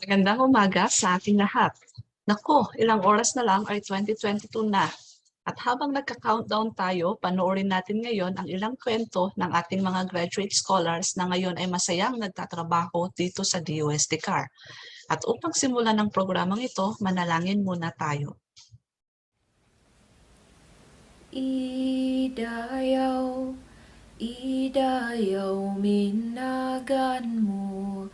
Magandang umaga sa ating lahat. Nako, ilang oras na lang ay 2022 na. At habang nagka-countdown tayo, panoorin natin ngayon ang ilang kwento ng ating mga graduate scholars na ngayon ay masayang nagtatrabaho dito sa DOST-CAR. At upang simulan ng programang ito, manalangin muna tayo. Idayaw, idayaw minagan mo,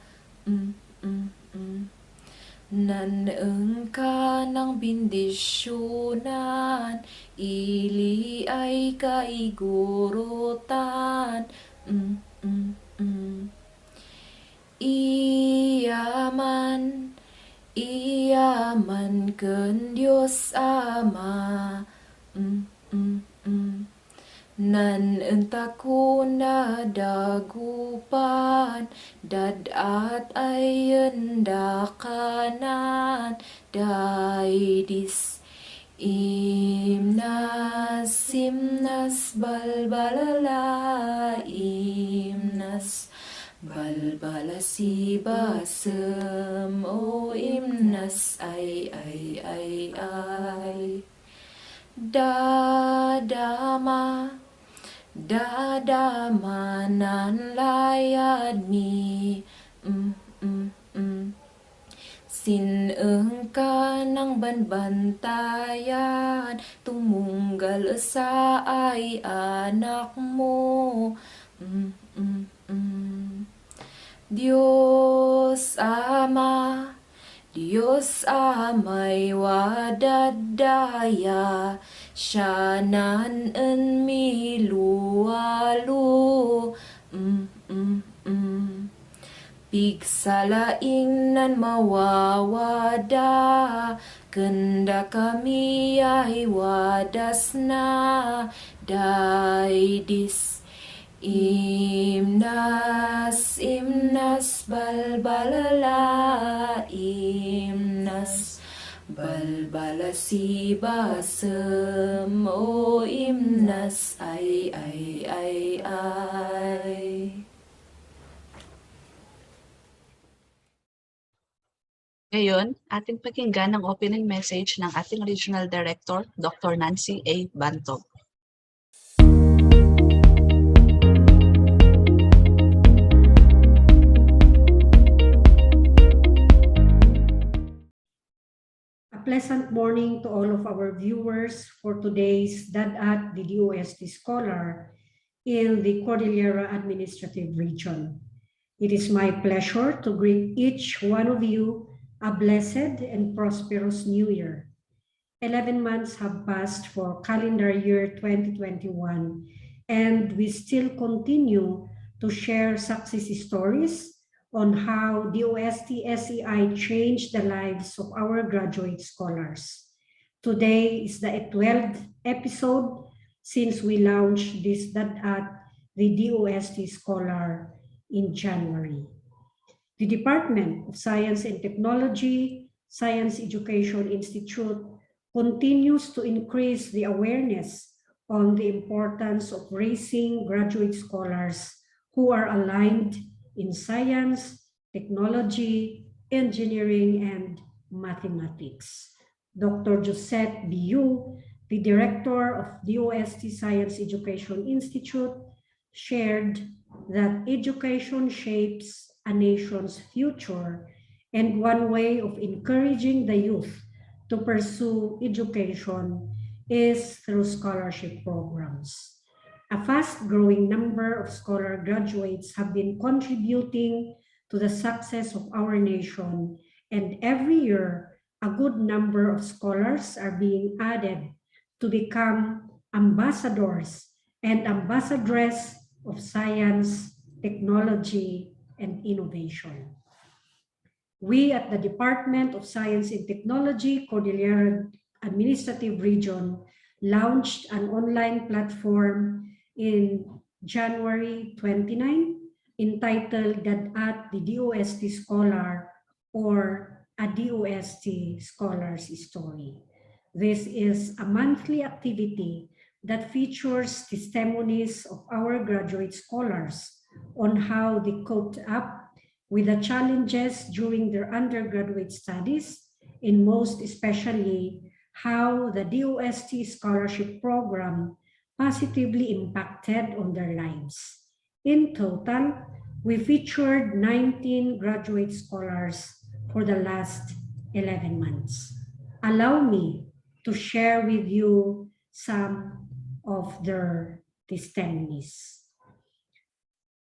Naneng ka ng bindisyonan, ili ay kaigurutan, Iyaman, iyaman ken Diyos Ama, Nan entaku na dagupan, dadat ay endakanan, daidis. Imnas balbalala, imnas balbala si basem, o imnas ay. Dadamanan layad mi, Sineng ka ng banbantayan, tumunggal sa ay anak mo, Diyos Ama, Diyos amay wadadaya, siyanan en miluwalu, Pigsalaing nan mawawada, kenda kami ay wadas na, daidis. Imnas balbalala, imnas balbala si basem, o imnas ay. Ngayon, ating pakinggan ang opening message ng ating Regional Director, Dr. Nancy A. Bantog. Pleasant morning to all of our viewers for today's DAD the DOST Scholar in the Cordillera Administrative Region. It is my pleasure to greet each one of you a blessed and prosperous New Year. 11 months have passed for calendar year 2021, and we still continue to share success stories on how DOST-SEI changed the lives of our graduate scholars. Today is the 12th episode since we launched this at the DOST Scholar in January. The Department of Science and Technology, Science Education Institute continues to increase the awareness on the importance of raising graduate scholars who are aligned in science, technology, engineering, and mathematics. Dr. Josette Biu, the director of DOST Science Education Institute, shared that education shapes a nation's future, and one way of encouraging the youth to pursue education is through scholarship programs. A fast-growing number of scholar graduates have been contributing to the success of our nation, and every year, a good number of scholars are being added to become ambassadors and ambassadresses of science, technology, and innovation. We at the Department of Science and Technology, Cordillera Administrative Region, launched an online platform in January 29, entitled DAD the DOST Scholar, or a DOST Scholar's Story. This is a monthly activity that features testimonies of our graduate scholars on how they coped up with the challenges during their undergraduate studies, and most especially how the DOST scholarship program positively impacted on their lives. In total, we featured 19 graduate scholars for the last 11 months. Allow me to share with you some of their testimonies.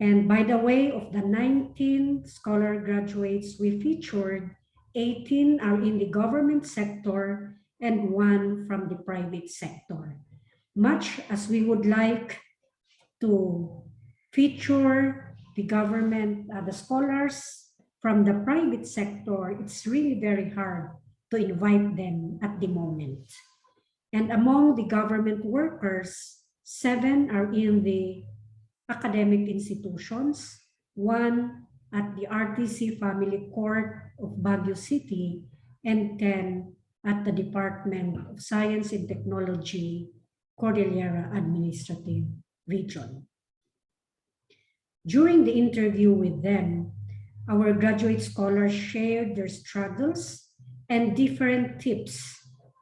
And by the way, of the 19 scholar graduates we featured, 18 are in the government sector and 1 from the private sector. Much as we would like to feature the government, the scholars from the private sector, it's really very hard to invite them at the moment. And among the government workers, 7 are in the academic institutions, 1 at the RTC Family Court of Baguio City, and 10 at the Department of Science and Technology, Cordillera Administrative Region. During the interview with them, our graduate scholars shared their struggles and different tips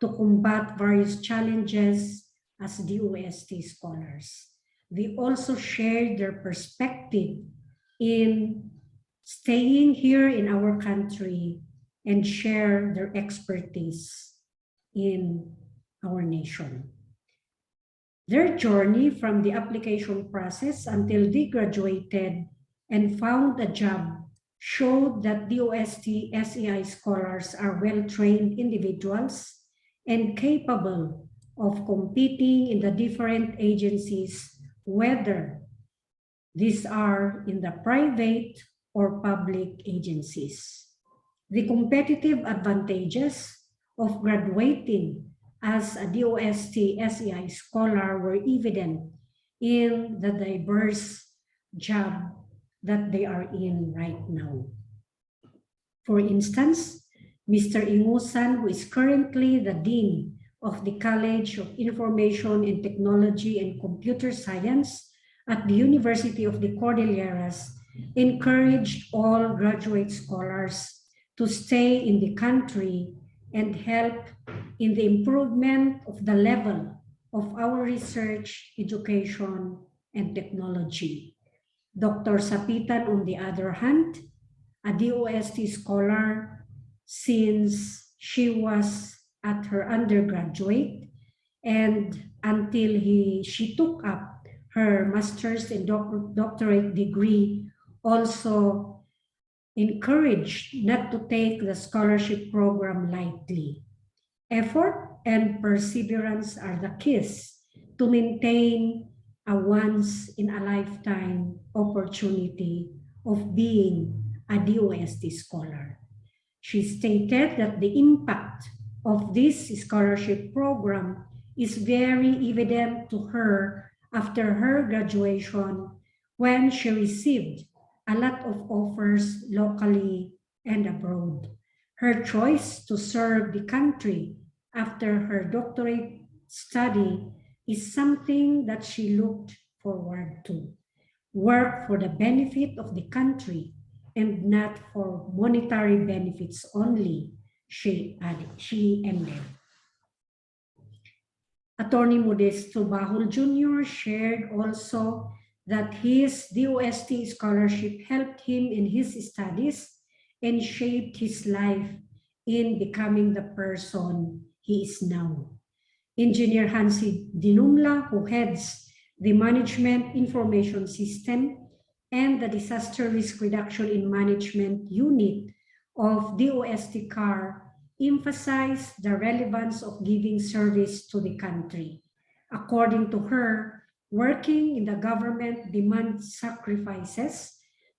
to combat various challenges as DOST scholars. They also shared their perspective in staying here in our country and share their expertise in our nation. Their journey from the application process until they graduated and found a job showed that DOST-SEI scholars are well-trained individuals and capable of competing in the different agencies, whether these are in the private or public agencies. The competitive advantages of graduating as a DOST-SEI scholar were evident in the diverse job that they are in right now. For instance, Mr. Ingusan, who is currently the Dean of the College of Information and Technology and Computer Science at the University of the Cordilleras, encouraged all graduate scholars to stay in the country and help in the improvement of the level of our research, education, and technology. Dr. Sapitan, on the other hand, a DOST scholar since she was at her undergraduate and until she took up her master's and doctorate degree, also encouraged not to take the scholarship program lightly. Effort and perseverance are the keys to maintain a once-in-a-lifetime opportunity of being a DOST scholar. She stated that the impact of this scholarship program is very evident to her after her graduation, when she received a lot of offers locally and abroad. Her choice to serve the country after her doctorate study is something that she looked forward to. Work for the benefit of the country and not for monetary benefits only, she ended. Attorney Modesto Bahol Jr. shared also that his DOST scholarship helped him in his studies and shaped his life in becoming the person he is now. Engineer Hansi Dinumla, who heads the Management Information System and the Disaster Risk Reduction in Management Unit of DOST-CAR, emphasized the relevance of giving service to the country. According to her, working in the government demands sacrifices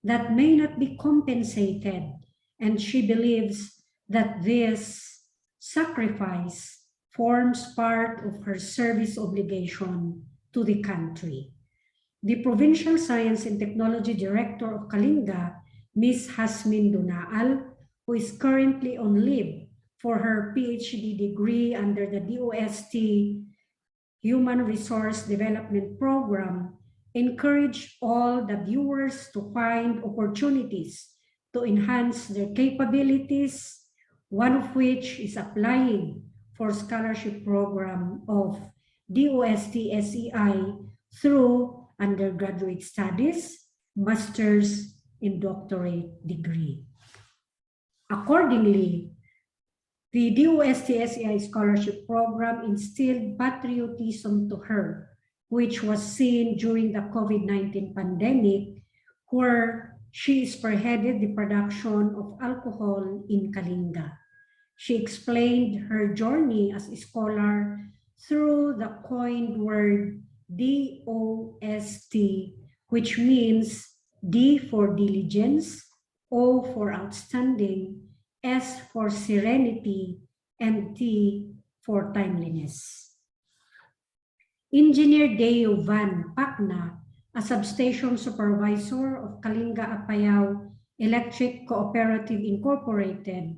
that may not be compensated, and she believes that this sacrifice forms part of her service obligation to the country. The Provincial Science and Technology Director of Kalinga, Ms. Hasmin Dunaal, who is currently on leave for her PhD degree under the DOST Human Resource Development Program, encouraged all the viewers to find opportunities to enhance their capabilities, one of which is applying for scholarship program of DOST-SEI through undergraduate studies, master's, and doctorate degree. Accordingly, the DOST-SEI scholarship program instilled patriotism to her, which was seen during the COVID-19 pandemic, where she spearheaded the production of alcohol in Kalinga. She explained her journey as a scholar through the coined word DOST, which means D for diligence, O for outstanding, S for serenity, and T for timeliness. Engineer Deo Van Pacna, a substation supervisor of Kalinga Apayao Electric Cooperative Incorporated,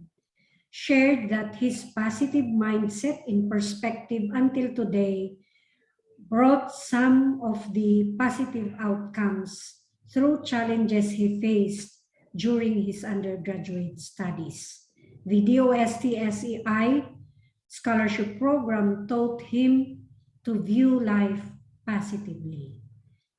shared that his positive mindset and perspective until today brought some of the positive outcomes through challenges he faced during his undergraduate studies. The DOST-SEI scholarship program taught him to view life positively.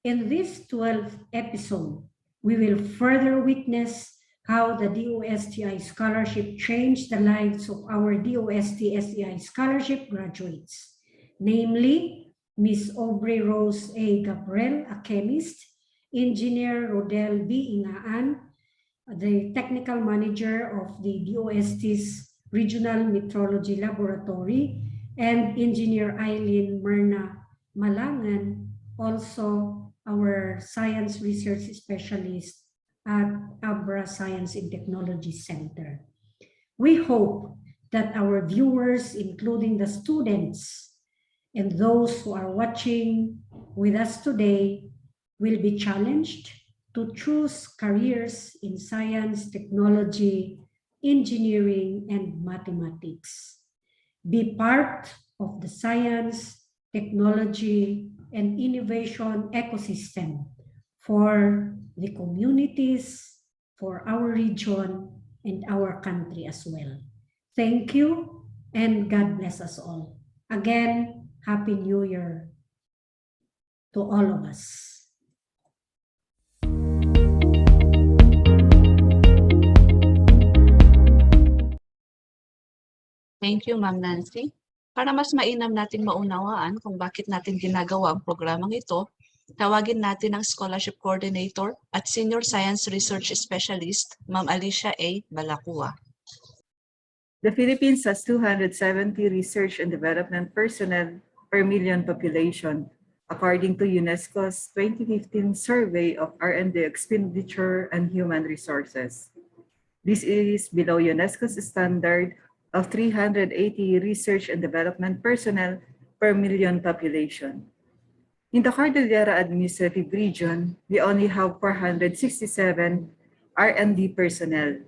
In this 12th episode, we will further witness how the DOST-SEI scholarship changed the lives of our DOST-SEI scholarship graduates, namely Ms. Aubrey Rose A. Gabriel, a chemist, Engineer RODEL B. INGA-AN, the technical manager of the DOST's Regional Metrology Laboratory, and Engineer AILEEN MYRNA MALANGEN, also our science research specialist at AUBREY Science and Technology Center. We hope that our viewers, including the students and those who are watching with us today, will be challenged to choose careers in science, technology, engineering, and mathematics. Be part of the science, technology, and innovation ecosystem for the communities, for our region, and our country as well. Thank you, and God bless us all. Again, Happy New Year to all of us. Thank you, Ma'am Nancy. Para mas mainam nating maunawaan kung bakit natin ginagawa ang programang ito, tawagin natin ang Scholarship Coordinator at Senior Science Research Specialist, Ma'am Alicia A. Balacua. The Philippines has 270 research and development personnel per million population, according to UNESCO's 2015 survey of R&D expenditure and human resources. This is below UNESCO's standard of 380 research and development personnel per million population. In the Cordillera Administrative Region, we only have 467 R&D personnel.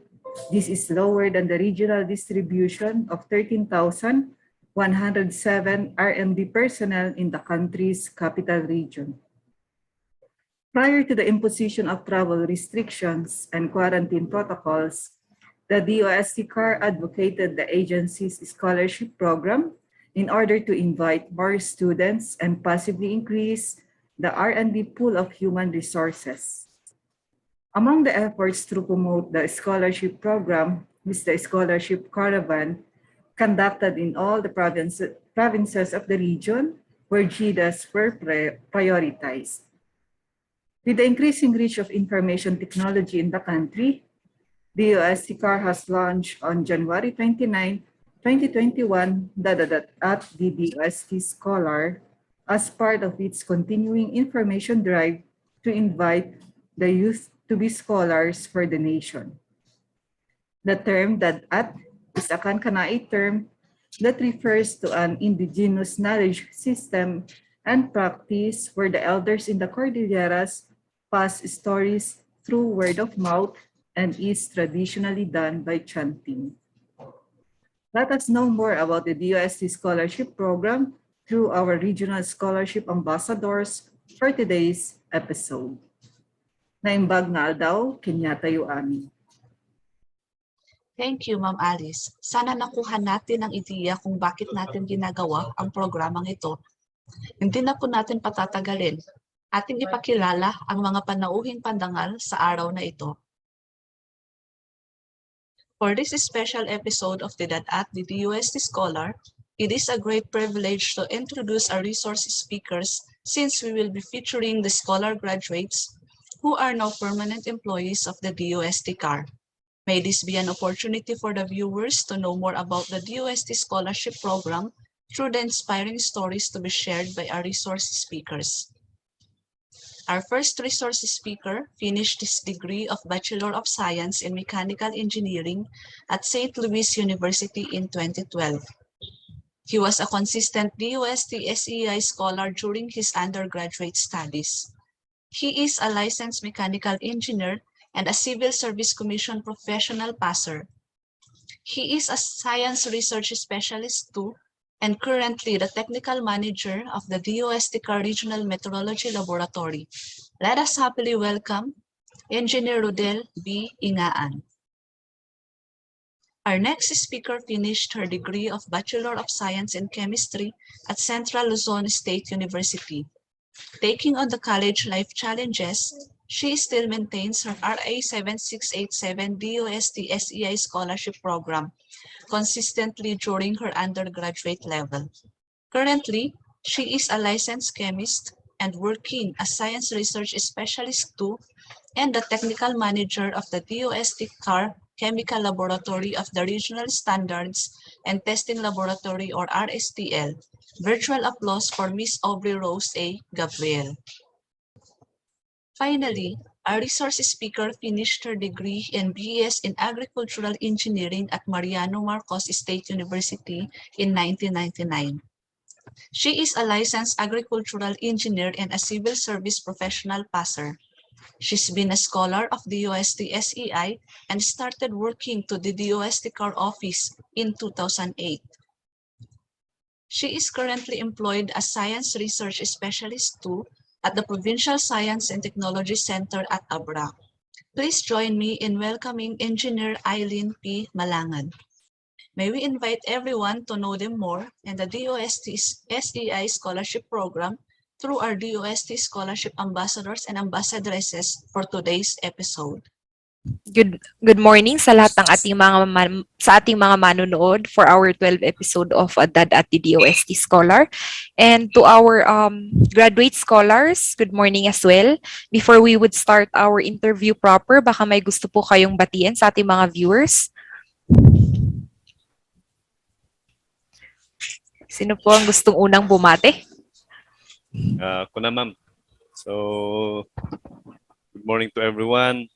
This is lower than the regional distribution of 13,107 R&D personnel in the country's capital region. Prior to the imposition of travel restrictions and quarantine protocols, the DOST-CAR advocated the agency's scholarship program in order to invite more students and possibly increase the R&D pool of human resources. Among the efforts to promote the scholarship program is the scholarship caravan conducted in all the provinces of the region where GDAs were prioritized. With the increasing reach of information technology in the country, the DOST-CAR has launched on January 29, 2021, at the DOST Scholar as part of its continuing information drive to invite the youth to be scholars for the nation. The term DADAT is a Kankanai term that refers to an indigenous knowledge system and practice where the elders in the Cordilleras pass stories through word of mouth and is traditionally done by chanting. Let us know more about the DOST Scholarship Program through our regional scholarship ambassadors for today's episode. Naimbag nga daw, kinyatayo amin. Thank you, Ma'am Alice. Sana nakuha natin ang ideya kung bakit natin ginagawa ang programang ito. Hindi na po natin patatagalin. Ating ipakilala ang mga panauhing pandangal sa araw na ito. For this special episode of the DOST Scholar, it is a great privilege to introduce our resource speakers since we will be featuring the Scholar graduates who are now permanent employees of the DOST-CAR. May this be an opportunity for the viewers to know more about the DOST Scholarship Program through the inspiring stories to be shared by our resource speakers. Our first resource speaker finished his degree of Bachelor of Science in Mechanical Engineering at St. Louis University in 2012. He was a consistent DOST-SEI scholar during his undergraduate studies. He is a licensed mechanical engineer and a Civil Service Commission professional passer. He is a science research specialist too, and currently the technical manager of the DOST-CAR Regional Meteorology Laboratory. Let us happily welcome Engineer RODEL B. INGA-AN. Our next speaker finished her degree of Bachelor of Science in Chemistry at Central Luzon State University. Taking on the college life challenges, she still maintains her RA 7687 DOST-SEI scholarship program consistently during her undergraduate level. Currently, she is a licensed chemist and working as science research specialist too, and the technical manager of the DOST-CAR Chemical Laboratory of the Regional Standards and Testing Laboratory or RSTL. Virtual applause for Miss Aubrey Rose A. Gabriel. Finally, our resource speaker finished her degree in BS in Agricultural Engineering at Mariano Marcos State University in 1999. She is a licensed agricultural engineer and a civil service professional passer. She's been a scholar of the DOST-SEI and started working to the DOST-CAR office in 2008. She is currently employed as science research specialist too at the Provincial Science and Technology Center at AUBREY. Please join me in welcoming Engineer AILEEN P. Malangen. May we invite everyone to know them more and the DOST-SEI Scholarship Program through our DOST Scholarship Ambassadors and Ambassadresses for today's episode. Good morning sa lahat ng ating mga manonood for our 12th episode of DAD at the DOST Scholar. And to our graduate scholars, good morning as well. Before we would start our interview proper, baka may gusto po kayong batiin sa ating mga viewers. Sino po ang gustong unang bumate? Ako na, ma'am. So, good morning to everyone.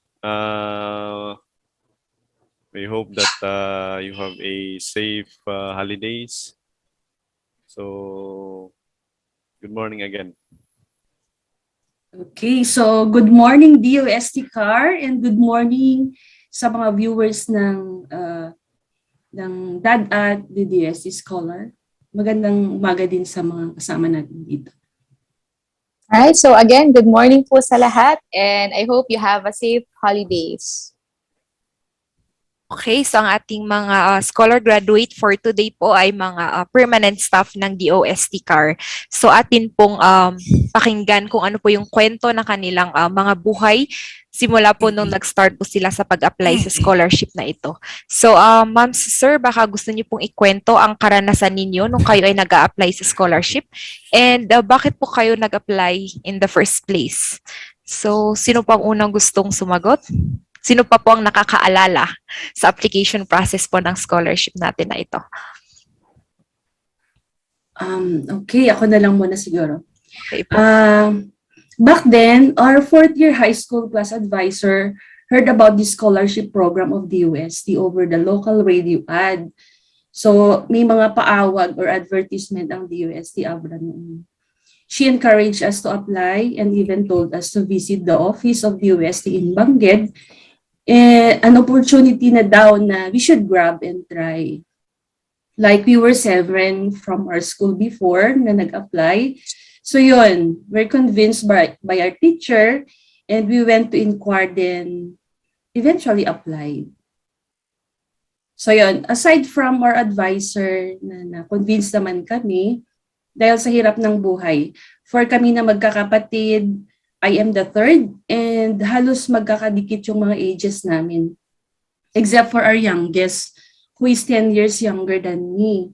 We hope that you have a safe holidays. So, good morning again. Okay, so good morning DOST-CAR and good morning sa mga viewers ng DAD at the DOST Scholar. Magandang umaga din sa mga kasama natin dito. Alright, so again, good morning po sa lahat and I hope you have a safe holidays. Okay, so ang ating mga scholar graduate for today po ay mga permanent staff ng DOST-CAR. So atin pong pakinggan kung ano po yung kwento ng kanilang mga buhay simula po nung nag-start po sila sa pag-apply sa scholarship na ito. So ma'am, sir, baka gusto niyo pong ikwento ang karanasan ninyo nung kayo ay nag-a-apply sa scholarship and bakit po kayo nag-apply in the first place? So sino pang unang gustong sumagot? Sino pa po ang nakakaalala sa application process po ng scholarship natin na ito? Okay, ako na lang muna siguro. Okay po. Back then, our fourth year high school class advisor heard about the scholarship program of DOST over the local radio ad. So may mga paawag or advertisement ang DOST AUBREY noon. She encouraged us to apply and even told us to visit the office of DOST in Bangged. An opportunity na daw na we should grab and try. Like we were 7 from our school before na nag-apply. So yun, we're convinced by our teacher and we went to inquire then eventually applied. So yun, aside from our advisor na convince naman kami, dahil sa hirap ng buhay, for kami na magkakapatid, I am the third, and halos magkakadikit yung mga ages namin. Except for our youngest, who is 10 years younger than me.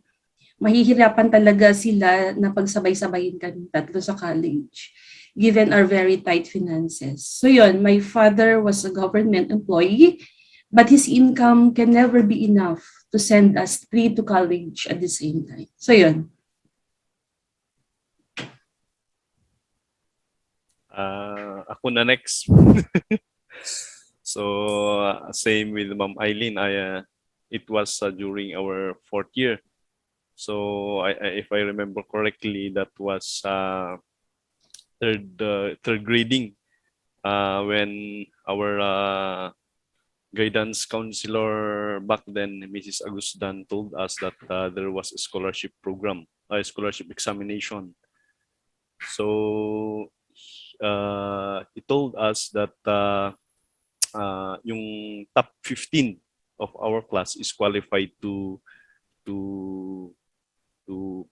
Mahihirapan talaga sila na pagsabay-sabayin kami tatlo sa college, given our very tight finances. So yun, my father was a government employee, but his income can never be enough to send us three to college at the same time. So yun. Ako na next. So, same with Ma'am Eileen. It was during our 4th year. So, if I remember correctly, that was third grading when our guidance counselor back then, Mrs. Agustan, told us that there was a scholarship program, a scholarship examination. So, he told us that yung top 15 of our class is qualified to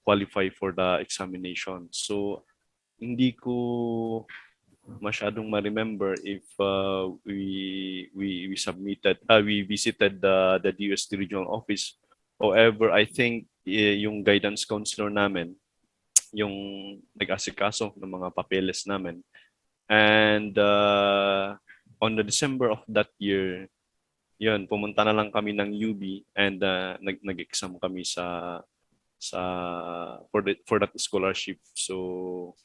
qualify for the examination. So hindi ko masyadong ma-remember if we visited the DOST Regional Office. However, I think yung guidance counselor namin yung nag-asikaso ng mga papeles namin. And on the December of that year, yun, pumunta na lang kami ng UB and nag-exam kami for that scholarship. So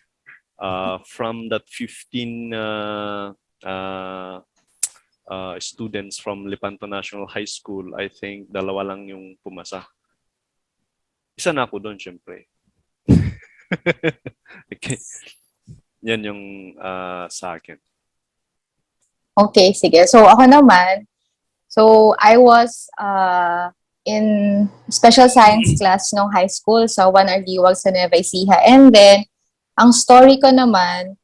from that 15 students from Lepanto National High School, I think 2 lang yung pumasa. Isa na ako doon, syempre. Okay. Yan yung sa akin. Okay, sige. So ako naman, so I was in special science class nung high school sa 1 Ardiwag sa Nueva Ecija. And then, ang story ko naman,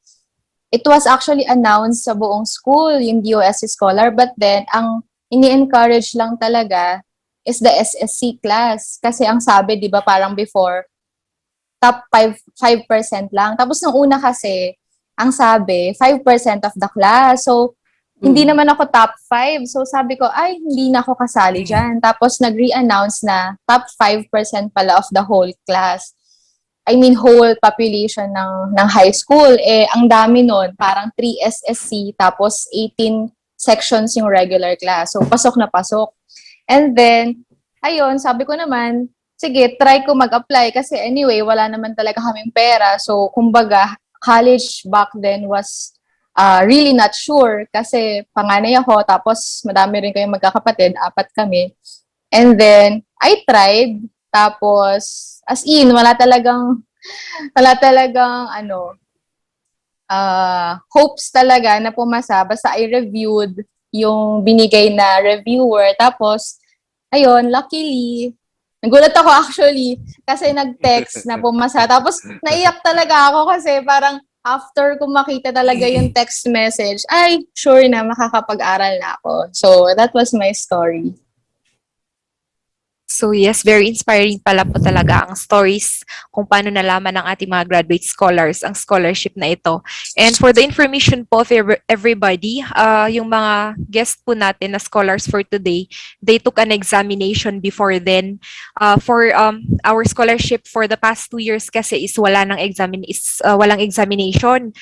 it was actually announced sa buong school, yung DOST Scholar, but then, ang ini-encourage lang talaga is the SSC class. Kasi ang sabi, di ba, parang before, top 5% lang. Tapos nung una kasi, ang sabi, 5% of the class. So, hindi naman ako top 5. So, sabi ko, ay, hindi na ako kasali dyan. Tapos, nag-re-announce na top 5% pala of the whole class. I mean, whole population ng high school. Eh, ang dami nun. Parang 3 SSC, tapos 18 sections yung regular class. So, pasok na pasok. And then, ayun, sabi ko naman, sige, try ko mag-apply. Kasi anyway, wala naman talaga kaming pera. So, kumbaga, college back then was really not sure kasi panganay ako, tapos madami rin kayong magkakapatid, 4 kami. And then, I tried, tapos, as in, wala talagang hopes talaga na pumasa. Basta I reviewed yung binigay na reviewer, tapos, ayun, luckily, nagulat ako actually, kasi nag-text na pumasa. Tapos, naiyak talaga ako kasi parang, after ko makita talaga yung text message, ay, sure na makakapag-aral na ako. So, that was my story. So yes, very inspiring pala po talaga ang stories kung paano nalaman ng ating mga graduate scholars ang scholarship na ito. And for the information po of everybody, yung mga guest po natin na scholars for today, they took an examination before then. For our scholarship for the past 2 years kasi is walang examination.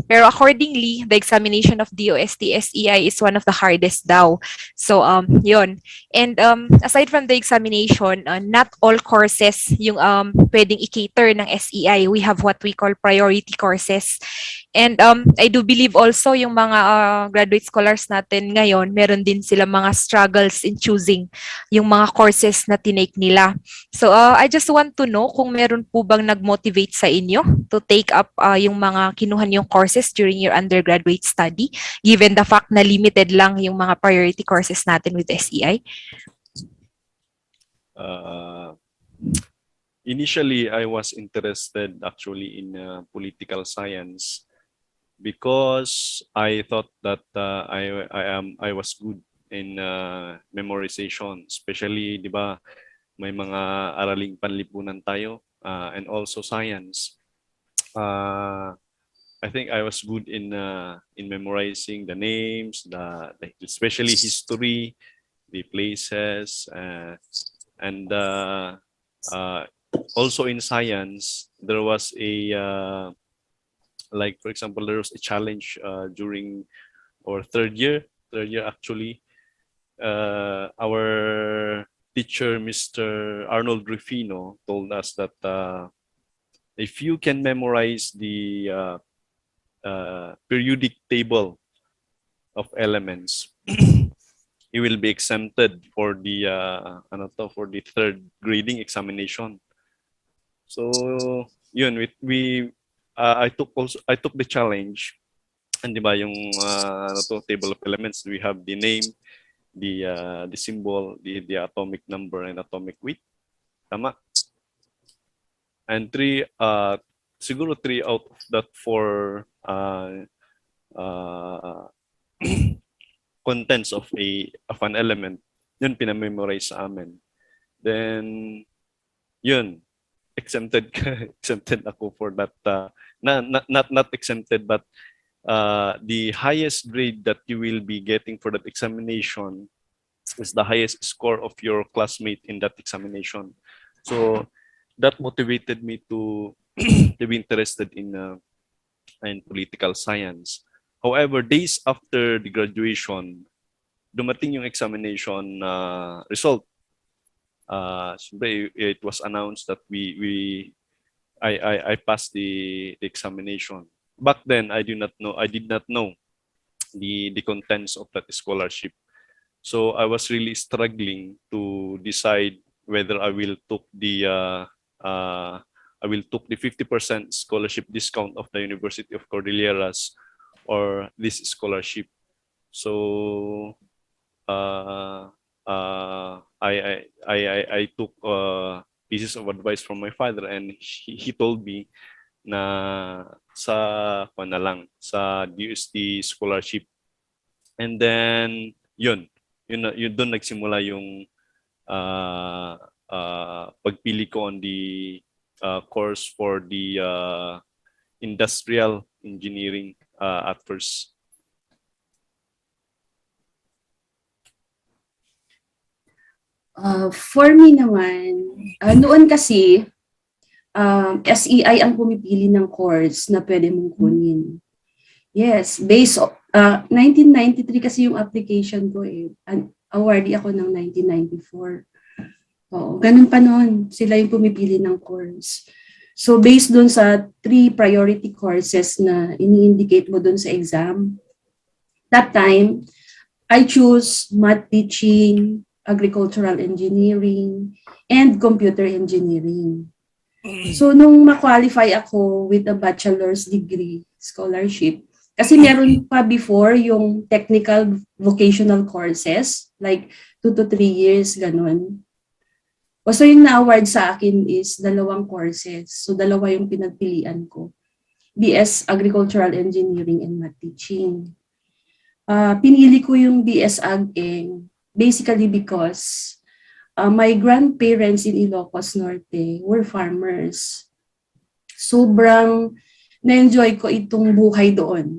Pero accordingly, the examination of DOST-SEI is one of the hardest daw. So yun. And aside from the examination, not all courses yung pwedeng i-cater ng SEI. We have what we call priority courses. And I do believe also yung mga graduate scholars natin ngayon, meron din sila mga struggles in choosing yung mga courses na tinake nila. So I just want to know kung meron po bang nag-motivate sa inyo to take up yung mga kinuhan yung courses during your undergraduate study, given the fact na limited lang yung mga priority courses natin with SEI? Initially, I was interested actually in political science because I thought that I was good in memorization, especially, di ba, may mga araling panlipunan tayo, and also science. I think I was good in memorizing the names, especially history, the places, and also in science there was like for example, there was a challenge during our third year actually. Our teacher, Mr. Arnold Rufino, told us that if you can memorize the periodic table of elements, you will be exempted for the for the third grading examination. So yun, I took the challenge, and di ba yung table of elements, we have the name, the symbol, the atomic number and atomic weight, tama? And siguro 3 out of that 4 contents of an element, yun pinamemorize sa amin. Then yun, exempted ako for that. Not exempted, but the highest grade that you will be getting for that examination is the highest score of your classmate in that examination. So that motivated me to be interested in political science. However, days after the graduation, dumating yung examination result. It was announced that I passed the examination. Back then, I did not know the contents of that scholarship. So I was really struggling to decide whether I will took the 50% scholarship discount of the University of Cordilleras or this scholarship. So I took pieces of advice from my father, and he told me na sa DOST scholarship. And then yun doon nagsimula yung pagpili ko on the course for the industrial engineering at first. For me naman, noon kasi, SEI ang pumipili ng course na pwede mong kunin. Yes, based on 1993 kasi yung application ko eh. Awardee ako ng 1994. Oo, ganun pa noon. Sila yung pumipili ng course. So based dun sa 3 priority courses na ini-indicate mo dun sa exam, that time, I choose math teaching, agricultural engineering, and computer engineering. So nung ma-qualify ako with a bachelor's degree scholarship, kasi meron pa before yung technical vocational courses, like 2 to 3 years, ganun. So yung na-award sa akin is 2 courses. So 2 yung pinagpilian ko. BS Agricultural Engineering and Math Teaching. Pinili ko yung BS Ag-Eng basically because my grandparents in Ilocos Norte were farmers. Sobrang na-enjoy ko itong buhay doon.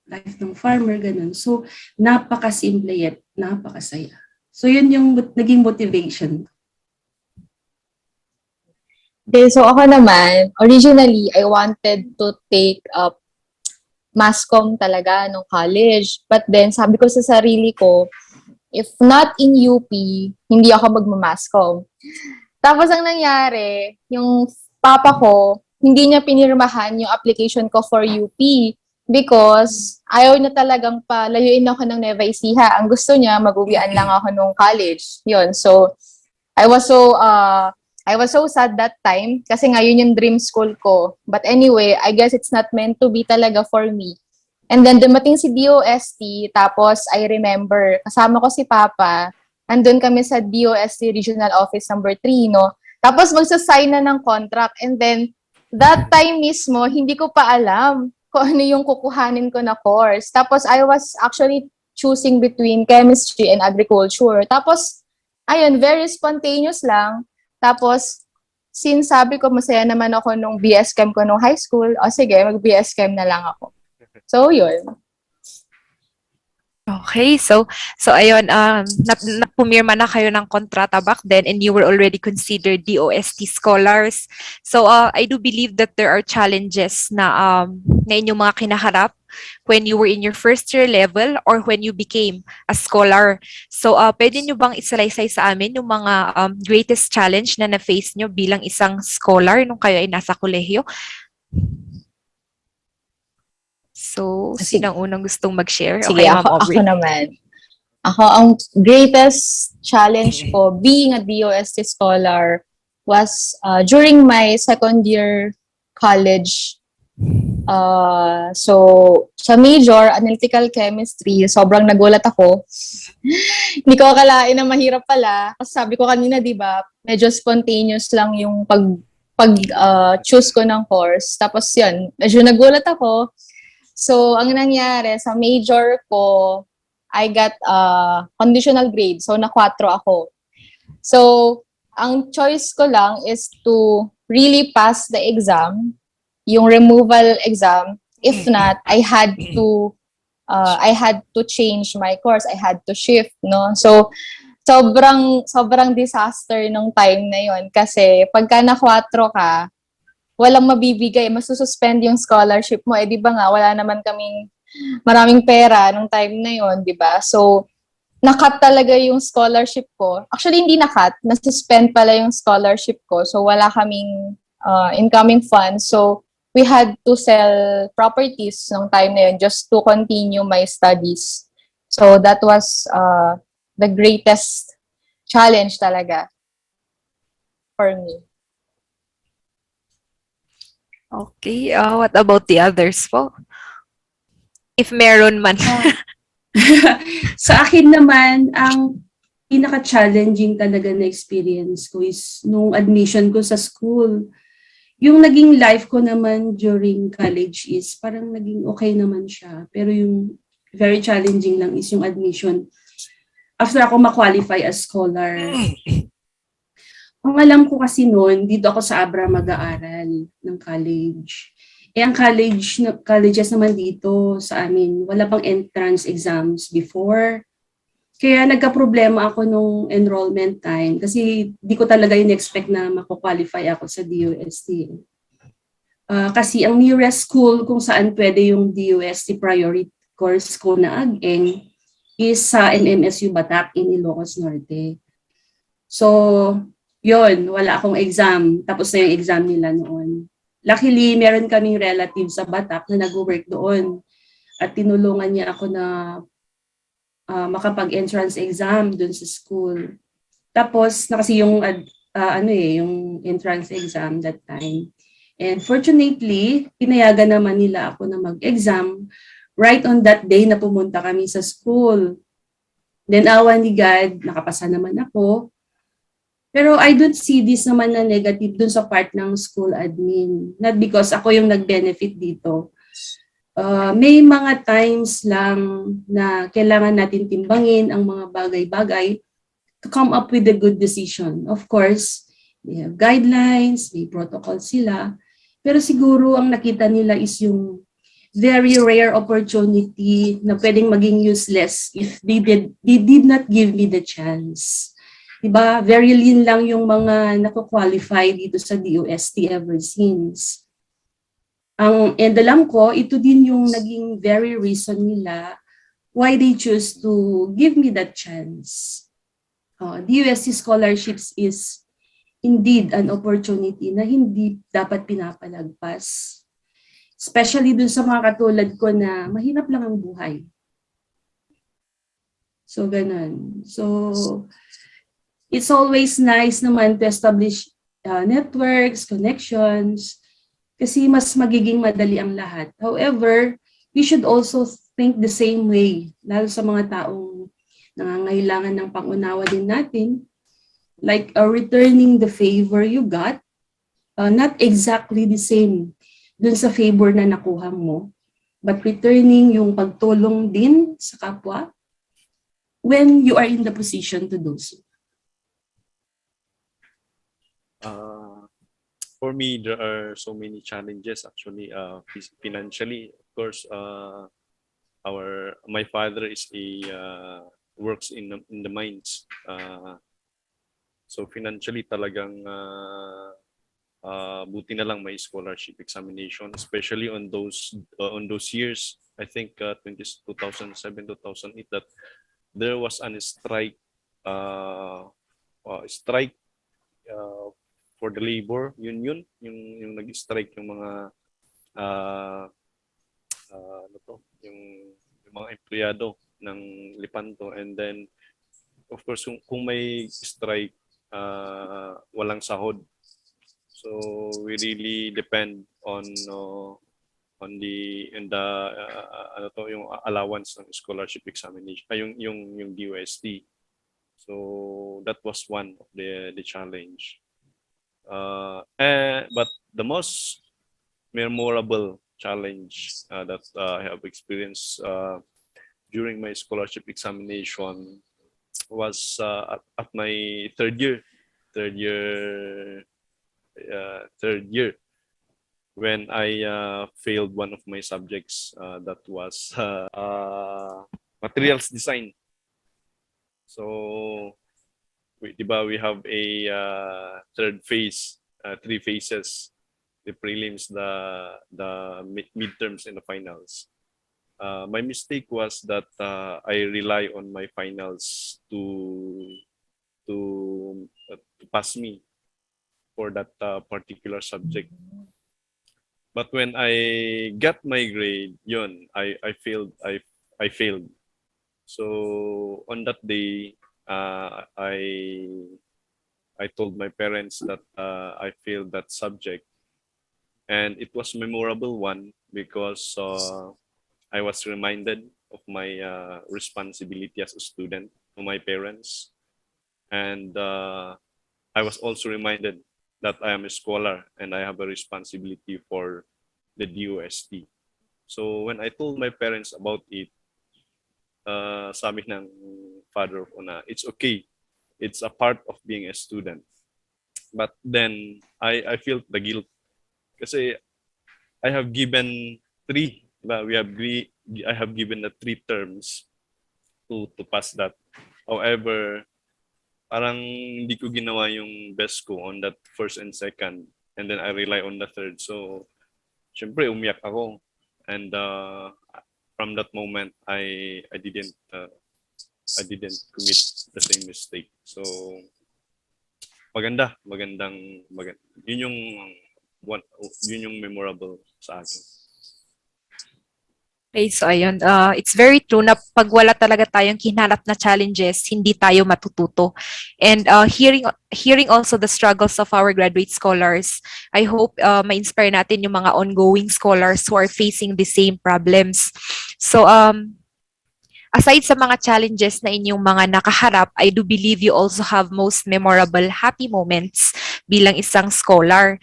Life ng farmer, ganun. So, napakasimple yet napakasaya. So, yun yung naging motivation. Okay, so ako naman, originally, I wanted to take up mass comm talaga nung college. But then, sabi ko sa sarili ko, if not in UP, hindi ako magma-mass comm. Tapos ang nangyari, yung papa ko, hindi niya pinirmahan yung application ko for UP because ayaw niya talagang palayuin ako ng Nueva Ecija. Ang gusto niya, mag-uwian lang ako nung college. Yun. So, I was so sad that time kasi ngayon yung dream school ko. But anyway, I guess it's not meant to be talaga for me. And then dumating si DOST, tapos I remember, kasama ko si Papa, andun kami sa DOST Regional Office number 3, no? Tapos magsasign na ng contract. And then, that time mismo, hindi ko pa alam kung ano yung kukuhanin ko na course. Tapos I was actually choosing between chemistry and agriculture. Tapos, ayun, very spontaneous lang. Tapos, since sabi ko masaya naman ako nung BS Chem ko nung high school, o sige, mag-BS Chem na lang ako. So, yun. Okay, so ayun, pumirma na kayo ng kontrata back then and you were already considered DOST scholars. So I do believe that there are challenges na inyong mga kinaharap when you were in your first year level or when you became a scholar. So pwede nyo bang isalaysay sa amin yung mga greatest challenge na na-face nyo bilang isang scholar nung kayo ay nasa kolehiyo? So, sinang unang gustong mag-share? Sige, Okay, Ma'am Aubrey. ako naman. Ang greatest challenge ko being a DOST scholar was during my second year college. So, sa major, analytical chemistry, sobrang nagulat ako. Hindi ko akalain na mahirap pala. Kasi sabi ko kanina, di ba, medyo spontaneous lang yung choose ko ng course. Tapos yun, medyo nagulat ako. So, ang nangyari, sa major ko, I got conditional grade. So, na-4 ako. So, ang choice ko lang is to really pass the exam, yung removal exam. If not, I had to change my course. I had to shift, no? So, sobrang disaster nung time na yon kasi pagka na-4 ka, walang mabibigay, masususpend yung scholarship mo. Eh, di ba nga, wala naman kaming maraming pera nung time na yon, di ba? So, nakat talaga yung scholarship ko. Actually, hindi nakat. Nasuspend pala yung scholarship ko. So, wala kaming incoming funds. So, we had to sell properties nung time na yun just to continue my studies. So, that was the greatest challenge talaga for me. Okay, what about the others po? If meron man. Sa akin naman, ang pinaka-challenging talaga na experience ko is nung admission ko sa school. Yung naging life ko naman during college is parang naging okay naman siya. Pero yung very challenging lang is yung admission. After ako ma-qualify as scholar. Ang alam ko kasi noon, dito ako sa AUBREY mag-aaral ng college. Ang colleges naman dito sa amin, wala pang entrance exams before. Kaya nagka-problema ako nung enrollment time kasi di ko talaga in-expect na mako-qualify ako sa DOST. Kasi ang nearest school kung saan pwede yung DOST priority course ko na AG-ENG is sa NMSU Batak in Ilocos Norte. So, yun, wala akong exam. Tapos na yung exam nila noon. Luckily, meron kaming relative sa Batak na nag-work doon. At tinulungan niya ako na makapag-entrance exam doon sa school. Tapos, na kasi yung, yung entrance exam that time. And fortunately, pinayagan naman nila ako na mag-exam right on that day na pumunta kami sa school. Then, awa ni God, nakapasa naman ako. Pero I don't see this naman na negative dun sa part ng school admin. Not because ako yung nag-benefit dito. May mga times lang na kailangan natin timbangin ang mga bagay-bagay to come up with a good decision. Of course, they have guidelines, may protocol sila. Pero siguro ang nakita nila is yung very rare opportunity na pwedeng maging useless if they did not give me the chance. Diba? Very lean lang yung mga nako-qualify dito sa DOST ever since. And alam ko, ito din yung naging very reason nila why they choose to give me that chance. DOST scholarships is indeed an opportunity na hindi dapat pinapalagpas. Especially dun sa mga katulad ko na mahirap lang ang buhay. So, ganun. So, it's always nice naman to establish networks, connections, kasi mas magiging madali ang lahat. However, we should also think the same way, lalo sa mga taong nangangailangan ng pangunawa din natin, like returning the favor you got, not exactly the same dun sa favor na nakuha mo, but returning yung pagtulong din sa kapwa, when you are in the position to do so? For me, there are so many challenges actually. Financially, of course, my father is works in the mines. So financially talagang buti na lang may scholarship examination, especially on those years. I think 2007, 2008 that there was a strike for the labor union, yung nag-strike yung mga yung mga empleyado ng Lipanto, and then of course kung may strike walang sahod, so we really depend on yung allowance ng scholarship examination, yung DOST. So that was one of the challenge. But the most memorable challenge that I have experienced during my scholarship examination was at my third year when I failed one of my subjects, that was materials design. So we have a third phase, three phases: the prelims, the midterms, and the finals. My mistake was that I rely on my finals to pass me for that particular subject. But when I got my grade, I failed. I failed. So on that day, I told my parents that I failed that subject, and it was a memorable one because I was reminded of my responsibility as a student to my parents, and I was also reminded that I am a scholar and I have a responsibility for the DOST. So when I told my parents about it, sabi ng father ko na it's okay, it's a part of being a student. But then I felt the guilt kasi I have given I have given the 3 terms to pass that. However, parang hindi ko ginawa yung best ko on that first and second, and then I rely on the third. So syempre umiyak ako, and from that moment I didn't commit the same mistake. So maganda. Yun yung memorable sa akin. Okay, so ayun, it's very true na pag wala talaga tayong hinanap na challenges, hindi tayo matututo. And hearing also the struggles of our graduate scholars, I hope ma-inspire natin yung mga ongoing scholars who are facing the same problems. So aside sa mga challenges na inyong mga nakaharap, I do believe you also have most memorable happy moments bilang isang scholar.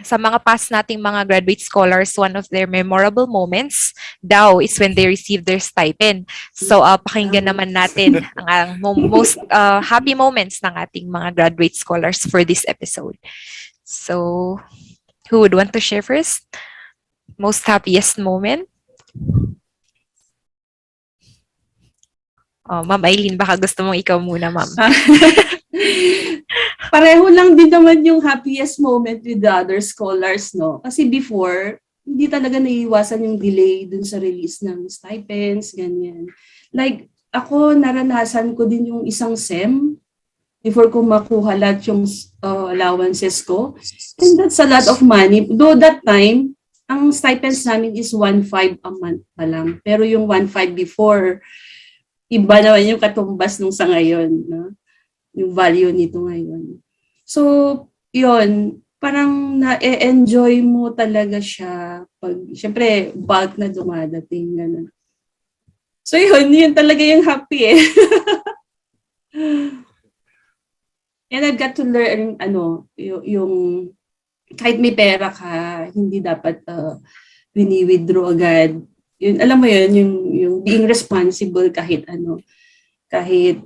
Sa mga past nating mga graduate scholars, one of their memorable moments daw is when they receive their stipend. So pakinggan naman natin ang most happy moments ng ating mga graduate scholars for this episode. So who would want to share first? Most happiest moment? Oh, Ma'am Aileen, baka gusto mong ikaw muna, Ma'am. Pareho lang din naman yung happiest moment with the other scholars, no? Kasi before, hindi talaga naiiwasan yung delay dun sa release ng stipends, ganyan. Like, ako, naranasan ko din yung isang SEM before ko makuha lahat yung allowances ko. And that's a lot of money. Though that time, ang stipends namin is 1.5 a month pa lang. Pero yung 1.5 before, iba naman yung katumbas nung sa ngayon, no? Yung value nito ngayon. So, yun, parang na-enjoy mo talaga siya pag, syempre, bulk na dumadating, gano'n. So, yun talaga yung happy eh. And I got to learn, yung kahit may pera ka, hindi dapat wini-withdraw agad. Yun, alam mo yun, yung being responsible kahit ano. kahit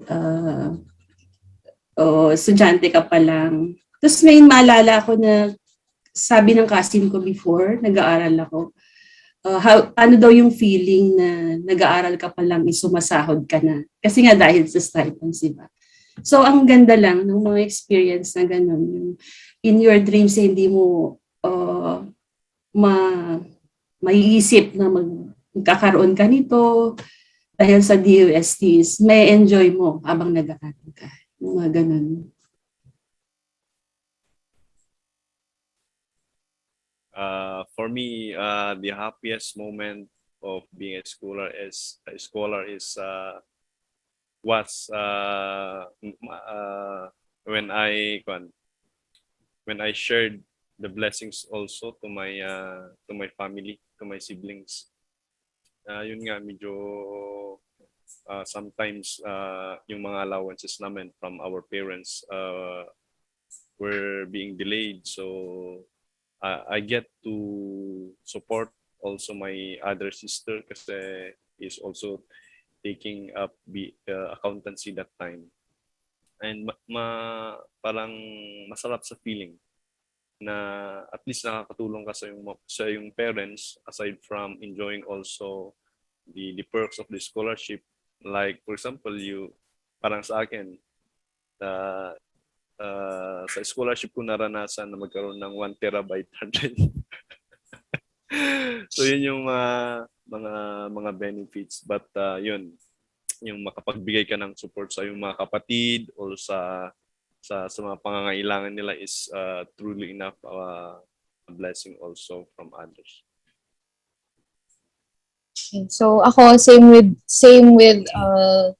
estudyante ka pa lang. Tapos may maalala ako na sabi ng cousin ko before, nag-aaral ako, ano daw yung feeling na nag-aaral ka pa lang is sumasahod ka na. Kasi nga dahil sa stipends, diba? So ang ganda lang ng mga experience na gano'n. Yung in your dreams, hindi mo maiisip na magkakaroon ka nito dahil sa DOSTs, may enjoy mo habang nag-aaral ka. Yung mga ganun. For me, the happiest moment of being a scholar was when I shared the blessings also to my family, to my siblings. Yun nga, medyo sometimes yung mga allowances namin from our parents were being delayed, so I get to support also my other sister kasi is also taking up accountancy that time. And parang masarap sa feeling na at least nakakatulong ka sa yung parents, aside from enjoying also the perks of the scholarship. Like for example, parang sa akin, sa scholarship ko naranasan na magkaroon ng 1 terabyte hard drive. So yun yung mga benefits, but yun yung makapagbigay ka ng support sa yung mga kapatid o sa mga pangangailangan nila is truly enough a blessing also from others. So ako same with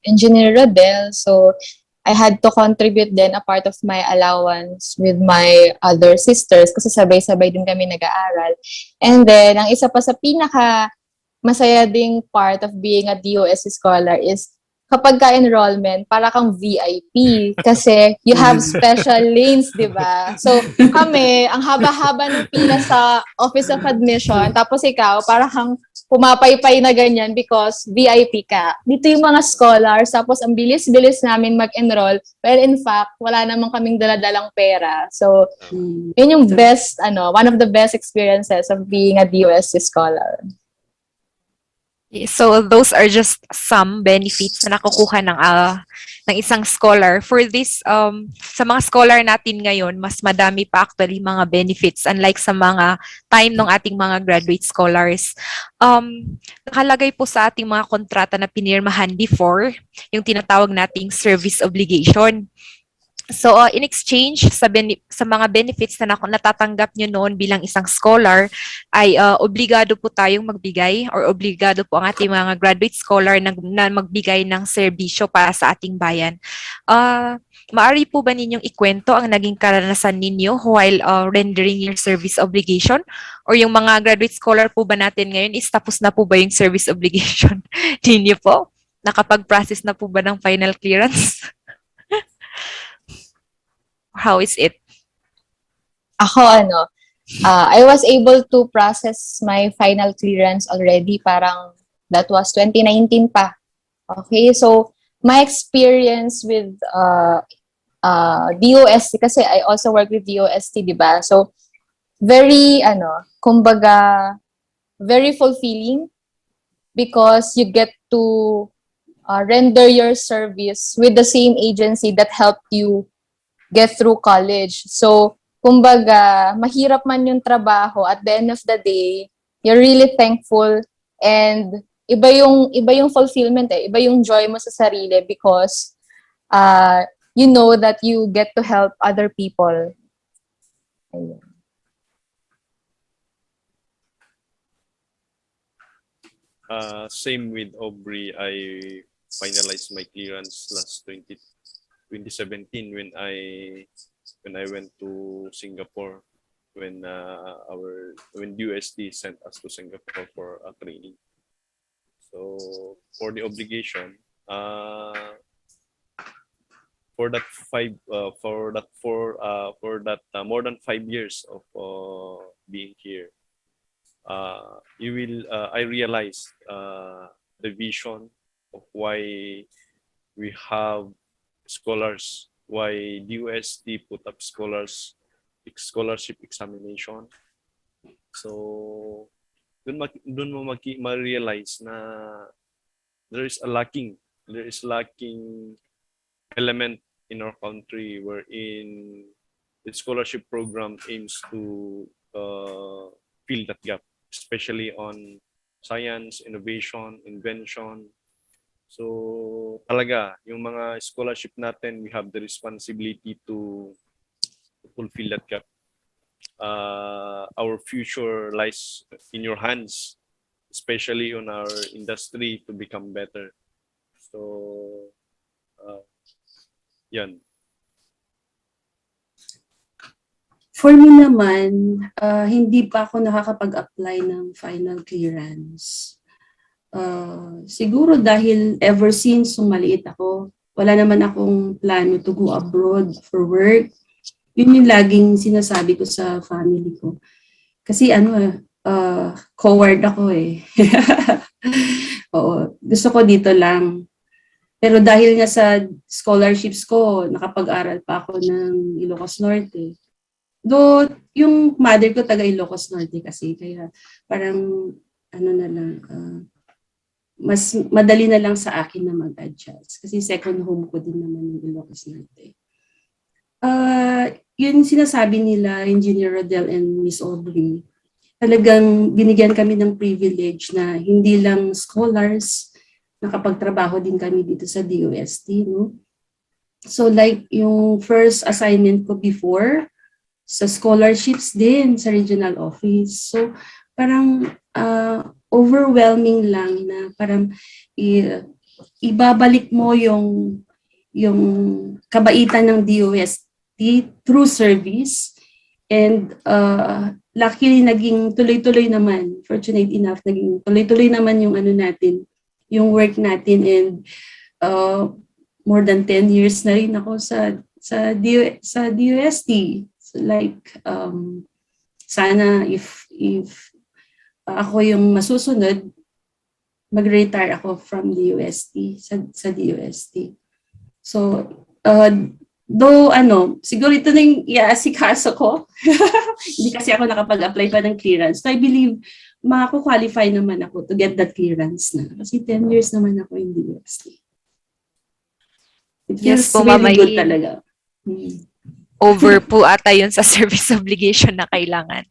Engineer Rodel. So I had to contribute then a part of my allowance with my other sisters kasi sabay-sabay din kami nag-aaral. And then ang isa pa sa pinaka masaya ding part of being a DOST scholar is kapag ka-enrollment, para kang VIP kasi you have special lanes, di ba? So kami, ang haba-haba ng pila sa Office of Admission, tapos ikaw, para kang pumapaypay na ganyan because VIP ka. Dito yung mga scholars, tapos ang bilis-bilis namin mag-enroll, well, in fact, wala namang kaming daladalang pera. So, yun yung best, one of the best experiences of being a DOST scholar. So those are just some benefits na nakukuha ng isang scholar. For this, sa mga scholar natin ngayon, mas madami pa actually mga benefits unlike sa mga time ng ating mga graduate scholars. Nakalagay po sa ating mga kontrata na pinirmahan before, yung tinatawag nating service obligation. So in exchange sa mga benefits na natatanggap nyo noon bilang isang scholar, ay obligado po tayong magbigay or obligado po ang ating mga graduate scholar na magbigay ng serbisyo para sa ating bayan. Maari po ba ninyong ikwento ang naging karanasan ninyo while rendering your service obligation? Or yung mga graduate scholar po ba natin ngayon is tapos na po ba yung service obligation ninyo po? Nakapag-process na po ba ng final clearance? How is it? Ako, I was able to process my final clearance already. Parang that was 2019 pa. Okay, so my experience with DOST, kasi I also work with DOST, di ba? So, very, kumbaga, very fulfilling because you get to render your service with the same agency that helped you get through college. So, kumbaga, mahirap man yung trabaho, at the end of the day, you're really thankful and iba yung fulfillment iba yung joy mo sa sarili because you know that you get to help other people. Ayun. Same with Aubrey, I finalized my clearance last 2017 when I went to Singapore when DOST sent us to Singapore for a training. So for the obligation, for that more than 5 years of being here, I realized the vision of why we have scholars. Why DOST put up scholarship examination. So dun mo ma-realize na there is lacking element in our country wherein the scholarship program aims to fill that gap, especially on science, innovation, invention. So talaga, yung mga scholarship natin, we have the responsibility to fulfill that gap. Our future lies in your hands, especially on our industry to become better. So, yan. For me naman, hindi pa ako nakakapag-apply ng final clearance. Siguro dahil ever since maliit ako, wala naman akong plano to go abroad for work. Yun yung laging sinasabi ko sa family ko. Kasi coward ako eh. Oo, gusto ko dito lang. Pero dahil nga sa scholarships ko, nakapag-aral pa ako ng Ilocos Norte. Though yung mother ko taga Ilocos Norte kasi, kaya parang mas madali na lang sa akin na mag-adjust. Kasi second home ko din naman yung Ilocos Norte. Yun sinasabi nila, Engineer Rodel and Miss Aubrey, talagang binigyan kami ng privilege na hindi lang scholars, nakapagtrabaho din kami dito sa DOST. No? So like yung first assignment ko before, sa scholarships din sa regional office. So parang overwhelming lang na parang ibabalik mo yung kabaitan ng DOST through service, and luckily naging tuloy-tuloy naman, fortunate enough, naging tuloy-tuloy naman yung yung work natin, and more than 10 years na rin ako sa DOST. So like sana if ako yung masusunod, mag-retire ako from DOST sa DOST. So though siguro ito na yung iaasikaso ko. Hindi kasi ako nakapag-apply pa ng clearance. So I believe mako-qualify naman ako to get that clearance na. Kasi 10 years naman ako in DOST. It feels Yes po, really Ma'am good Aileen. talaga. Over po ata yun sa service obligation na kailangan.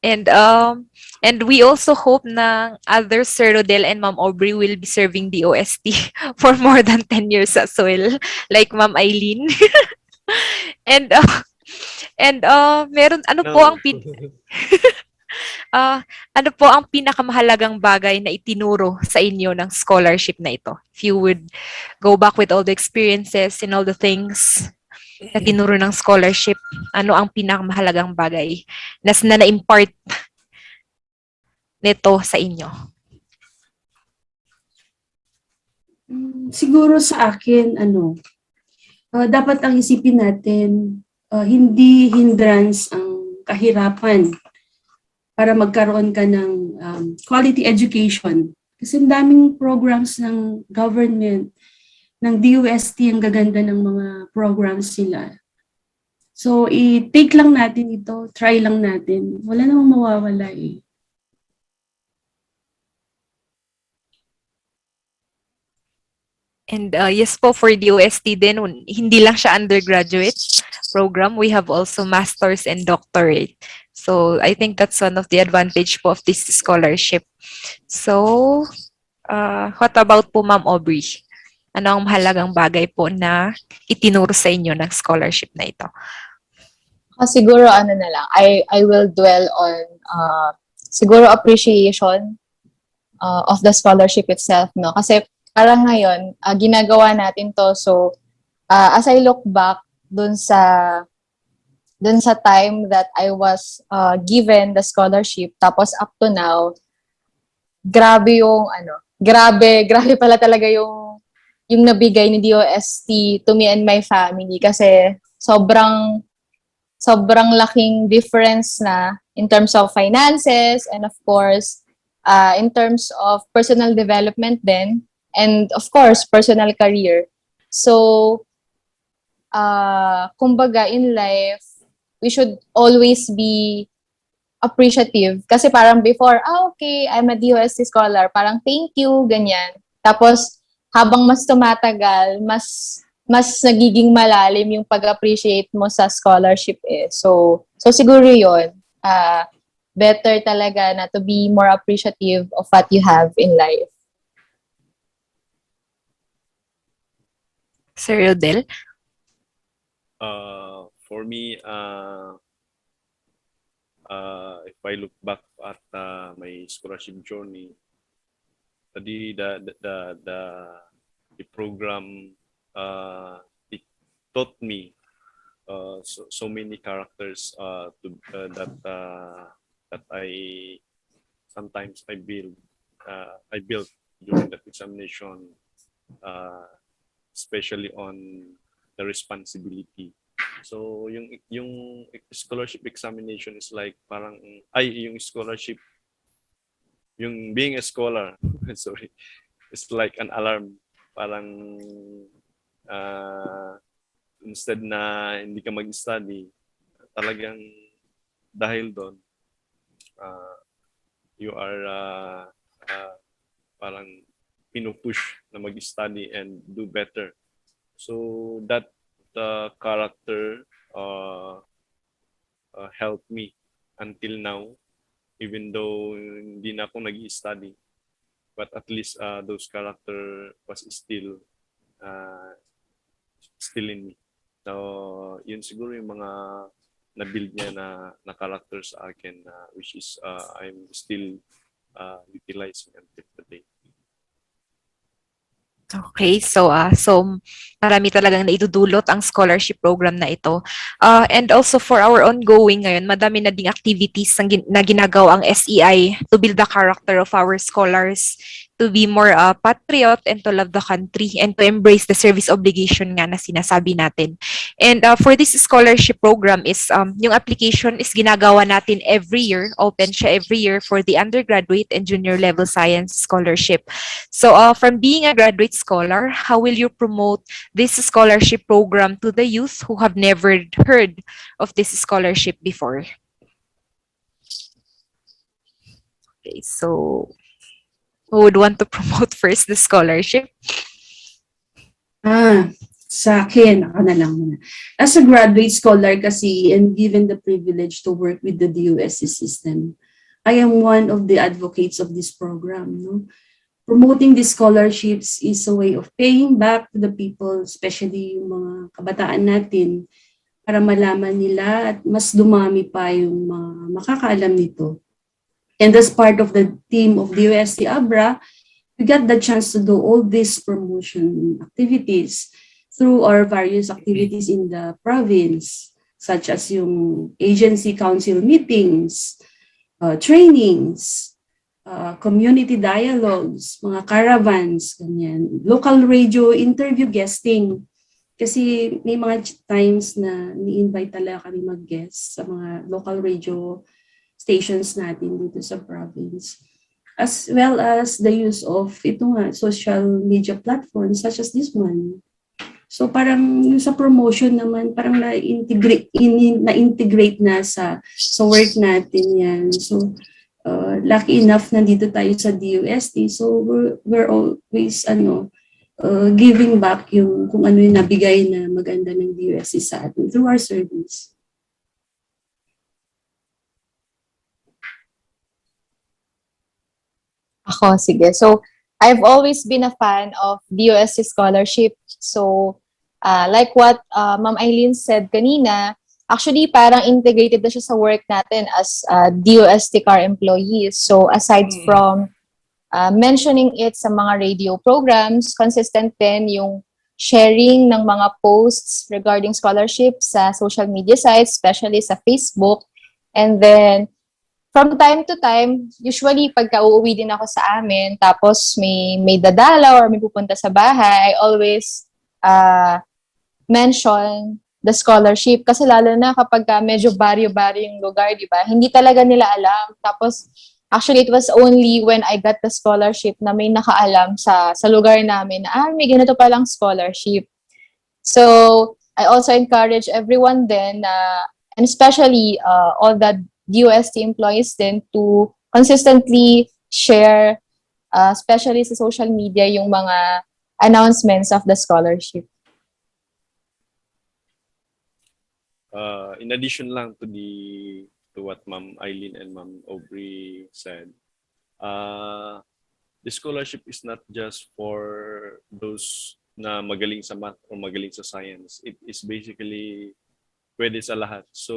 And we also hope na other Sir Rodel and Ma'am Aubrey will be serving DOST for more than 10 years as well, like Ma'am Aileen. and meron ano po ang ano po ang pinakamahalagang bagay na itinuro sa inyo ng scholarship na ito? If you would go back with all the experiences and all the things na tinuro ng scholarship, ano ang pinakamahalagang bagay na na-impart nito sa inyo? Siguro sa akin, dapat ang isipin natin, hindi hindrance ang kahirapan para magkaroon ka ng quality education. Kasi ang daming programs ng government, ng DOST, ang gaganda ng mga programs nila. So, i-take lang natin ito, try lang natin. Wala namang mawawala eh. And yes po, for DOST din, hindi lang siya undergraduate program. We have also masters and doctorate. So I think that's one of the advantage po of this scholarship. So what about po Ma'am Aubrey? Ano ang mahalagang bagay po na itinuro sa inyo ng scholarship na ito? Siguro na lang, I will dwell on siguro appreciation of the scholarship itself, no? Kasi parang ngayon, ginagawa natin to. So, as I look back dun sa time that I was given the scholarship, tapos up to now, grabe yung grabe pala talaga yung nabigay ni DOST to me and my family, kasi sobrang laking difference na in terms of finances, and of course, in terms of personal development din. And of course, personal career. So, kumbaga in life, we should always be appreciative. Kasi parang before, okay, I'm a DOST scholar, parang thank you, ganyan. Tapos, habang mas tumatagal, mas nagiging malalim yung pag-appreciate mo sa scholarship eh. So siguro yun, better talaga na to be more appreciative of what you have in life. Sir Rodel? For me, if I look back at my scholarship journey, the program it taught me so many characters that I sometimes I built during that examination, especially on the responsibility. So yung scholarship examination is like parang yung scholarship, yung being a scholar sorry, it's like an alarm. Parang instead na hindi ka mag-study, talagang dahil doon you are parang pinupush na mag-study and do better. So that character helped me until now, even though hindi na ako nag-study. But at least those character was still in me. So yun siguro yung mga na-build niya na character sa akin, which is I'm still utilizing until today. Okay, so marami talagang naidudulot ang scholarship program na ito. And also for our ongoing ngayon, madami na ding activities na ginagawa ang SEI to build the character of our scholars, to be more patriot and to love the country and to embrace the service obligation nga na sinasabi natin. And for this scholarship program is yung application is ginagawa natin every year, open siya every year for the undergraduate and junior level science scholarship. So from being a graduate scholar, how will you promote this scholarship program to the youth who have never heard of this scholarship before? Okay, so who would want to promote first the scholarship? Sa akin, ako na lang muna. As a graduate scholar kasi and given the privilege to work with the DOST system, I am one of the advocates of this program. No? Promoting these scholarships is a way of paying back to the people, especially yung mga kabataan natin, para malaman nila at mas dumami pa yung mga makakaalam nito. And as part of the team of DOST ABRA, we got the chance to do all these promotion activities through our various activities in the province, such as yung agency council meetings, trainings, community dialogues, mga caravans, ganyan. Local radio interview guesting. Kasi may mga times na ni-invite talaga kami mag-guest sa mga local radio stations natin dito sa province. As well as the use of social media platforms such as this one. So parang yung sa promotion naman, parang na-integrate na sa work natin yan. So lucky enough nandito tayo sa DOST. So we're always giving back yung kung ano yung nabigay na maganda ng DOST sa atin through our service. Ako, sige. So, I've always been a fan of DOST scholarship. So, like what Ma'am Aileen said kanina, actually parang integrated na siya sa work natin as DOST-CAR employees. So, aside from mentioning it sa mga radio programs, consistent din yung sharing ng mga posts regarding scholarships sa social media sites, especially sa Facebook. And then, from time to time, usually pagka uuwi din ako sa amin, tapos may dadala or may pupunta sa bahay, I always mention the scholarship. Kasi lalo na kapag medyo baryo-baryo yung lugar, di ba? Hindi talaga nila alam. Tapos, actually, it was only when I got the scholarship na may nakaalam sa lugar namin na, may ganito palang scholarship. So I also encourage everyone then, and especially all the DOST employees then, to consistently share, especially sa social media, yung mga announcements of the scholarship. In addition lang to what Ma'am Eileen and Ma'am Aubrey said, the scholarship is not just for those na magaling sa math or magaling sa science. It is basically pwede sa lahat. So,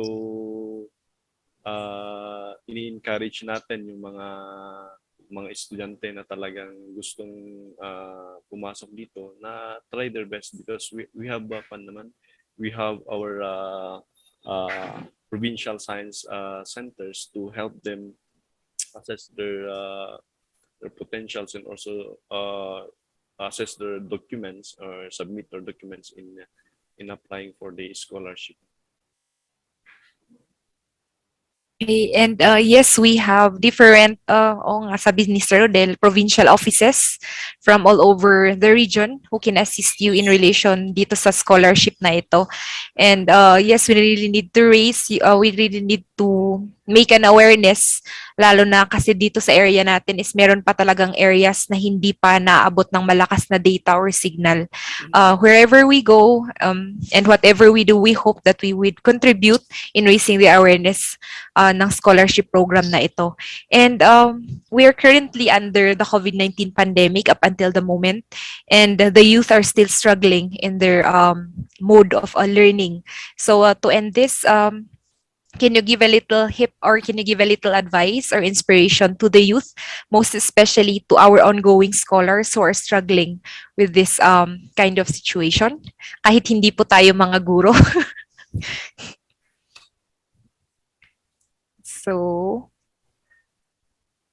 ini-encourage natin yung mga estudyante na talagang gustong pumasok dito na try their best, because we have fun naman. We have our provincial science centers to help them assess their potentials, and also assess their documents or submit their documents in applying for the scholarship. Okay, and yes, we have different, sabi ni Sir Rodel, provincial offices from all over the region who can assist you in relation dito sa scholarship na ito. And yes, we really need to we really need to make an awareness, lalo na kasi dito sa area natin is meron pa talagang areas na hindi pa naabot ng malakas na data or signal. Wherever we go, and whatever we do, we hope that we would contribute in raising the awareness ng scholarship program na ito. And we are currently under the COVID-19 pandemic up until the moment, and the youth are still struggling in their mode of learning. So to end this, can you give a little can you give a little advice or inspiration to the youth, most especially to our ongoing scholars who are struggling with this kind of situation? Kahit hindi po tayo mga guro. So,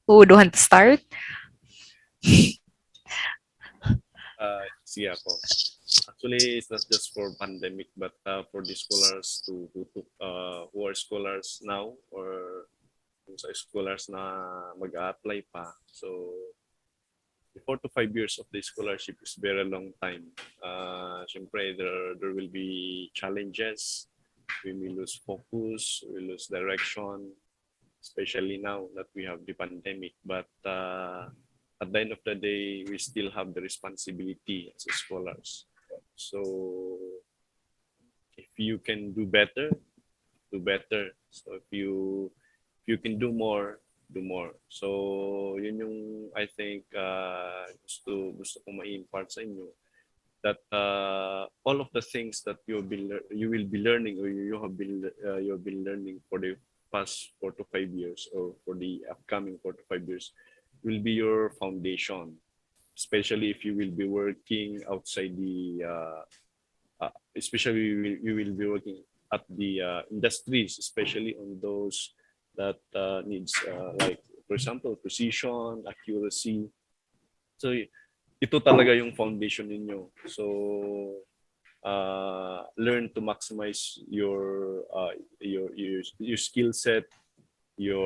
who would want to start? Sige ako. Actually, it's not just for pandemic, but for the scholars who are scholars now, or sa scholars na mag-a-apply pa. So, 4 to 5 years of the scholarship is very long time. Siyempre, there will be challenges. We may lose focus, we lose direction, especially now that we have the pandemic. But at the end of the day, we still have the responsibility as scholars. So if you can do better, do better. So if you can do more, do more. So yun yung I think gusto kong ma-impart sa inyo, that all of the things that you will be learning, or you've been learning for the past 4 to 5 years, or for the upcoming 4 to 5 years, will be your foundation, especially if you will be working outside the especially you will be working at the industries, especially on those that needs like, for example, precision, accuracy. So ito talaga yung foundation ninyo. So learn to maximize your skill set, you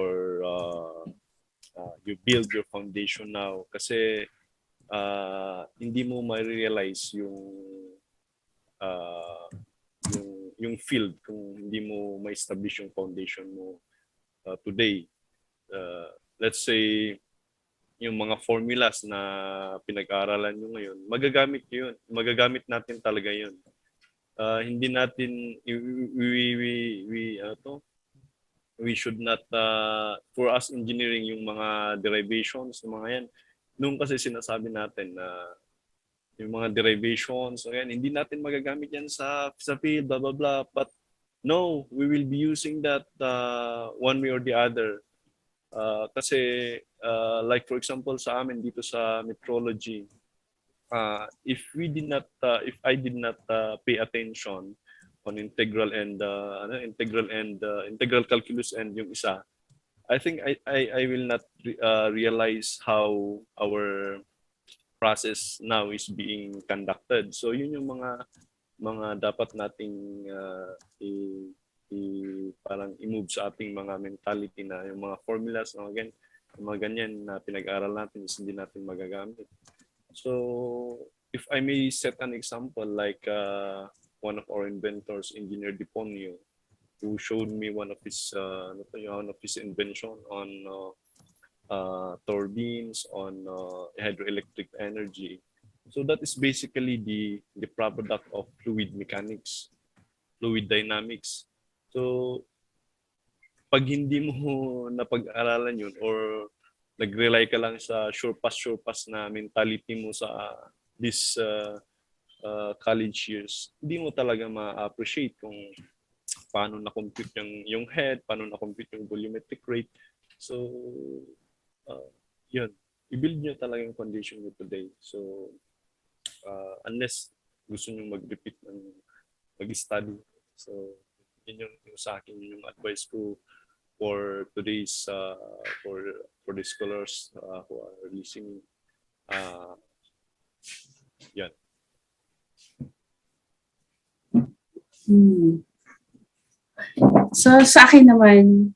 build your foundation now, kasi hindi mo ma-realize yung field kung hindi mo ma-establish yung foundation mo today. Let's say yung mga formulas na pinag-aaralan nyo ngayon, magagamit natin talaga yun. Hindi natin we should not for us engineering, yung mga derivations, yung mga yan, nung kasi sinasabi natin na yung mga derivations, so yan, hindi natin magagamit yan sa field, blah blah blah, but no, we will be using that one way or the other. Kasi like for example sa amin dito sa metrology, if I did not pay attention on integral calculus and yung isa, I think I will not realize how our process now is being conducted. So yun yung mga dapat nating parang i-move sa ating mga mentality, na yung mga formulas, mga ganyan na pinag-aaral natin is hindi natin magagamit. So if I may set an example, like one of our inventors, Engineer Diponio, who showed me one of his invention on turbines, on hydroelectric energy. So that is basically the product of fluid mechanics, fluid dynamics. So pag hindi mo napag-aralan yun or nag-rely ka lang sa sure pass na mentality mo sa this college years, hindi mo talaga ma-appreciate kung paano na-compute yung head, paano na-compute yung volumetric rate. So, yun. I-build nyo talaga yung condition nyo today. So, unless gusto nyo mag-repeat mag-study. So, yun yung sa akin, yung advice ko for today's, for the scholars who are listening. Yan. So sa akin naman,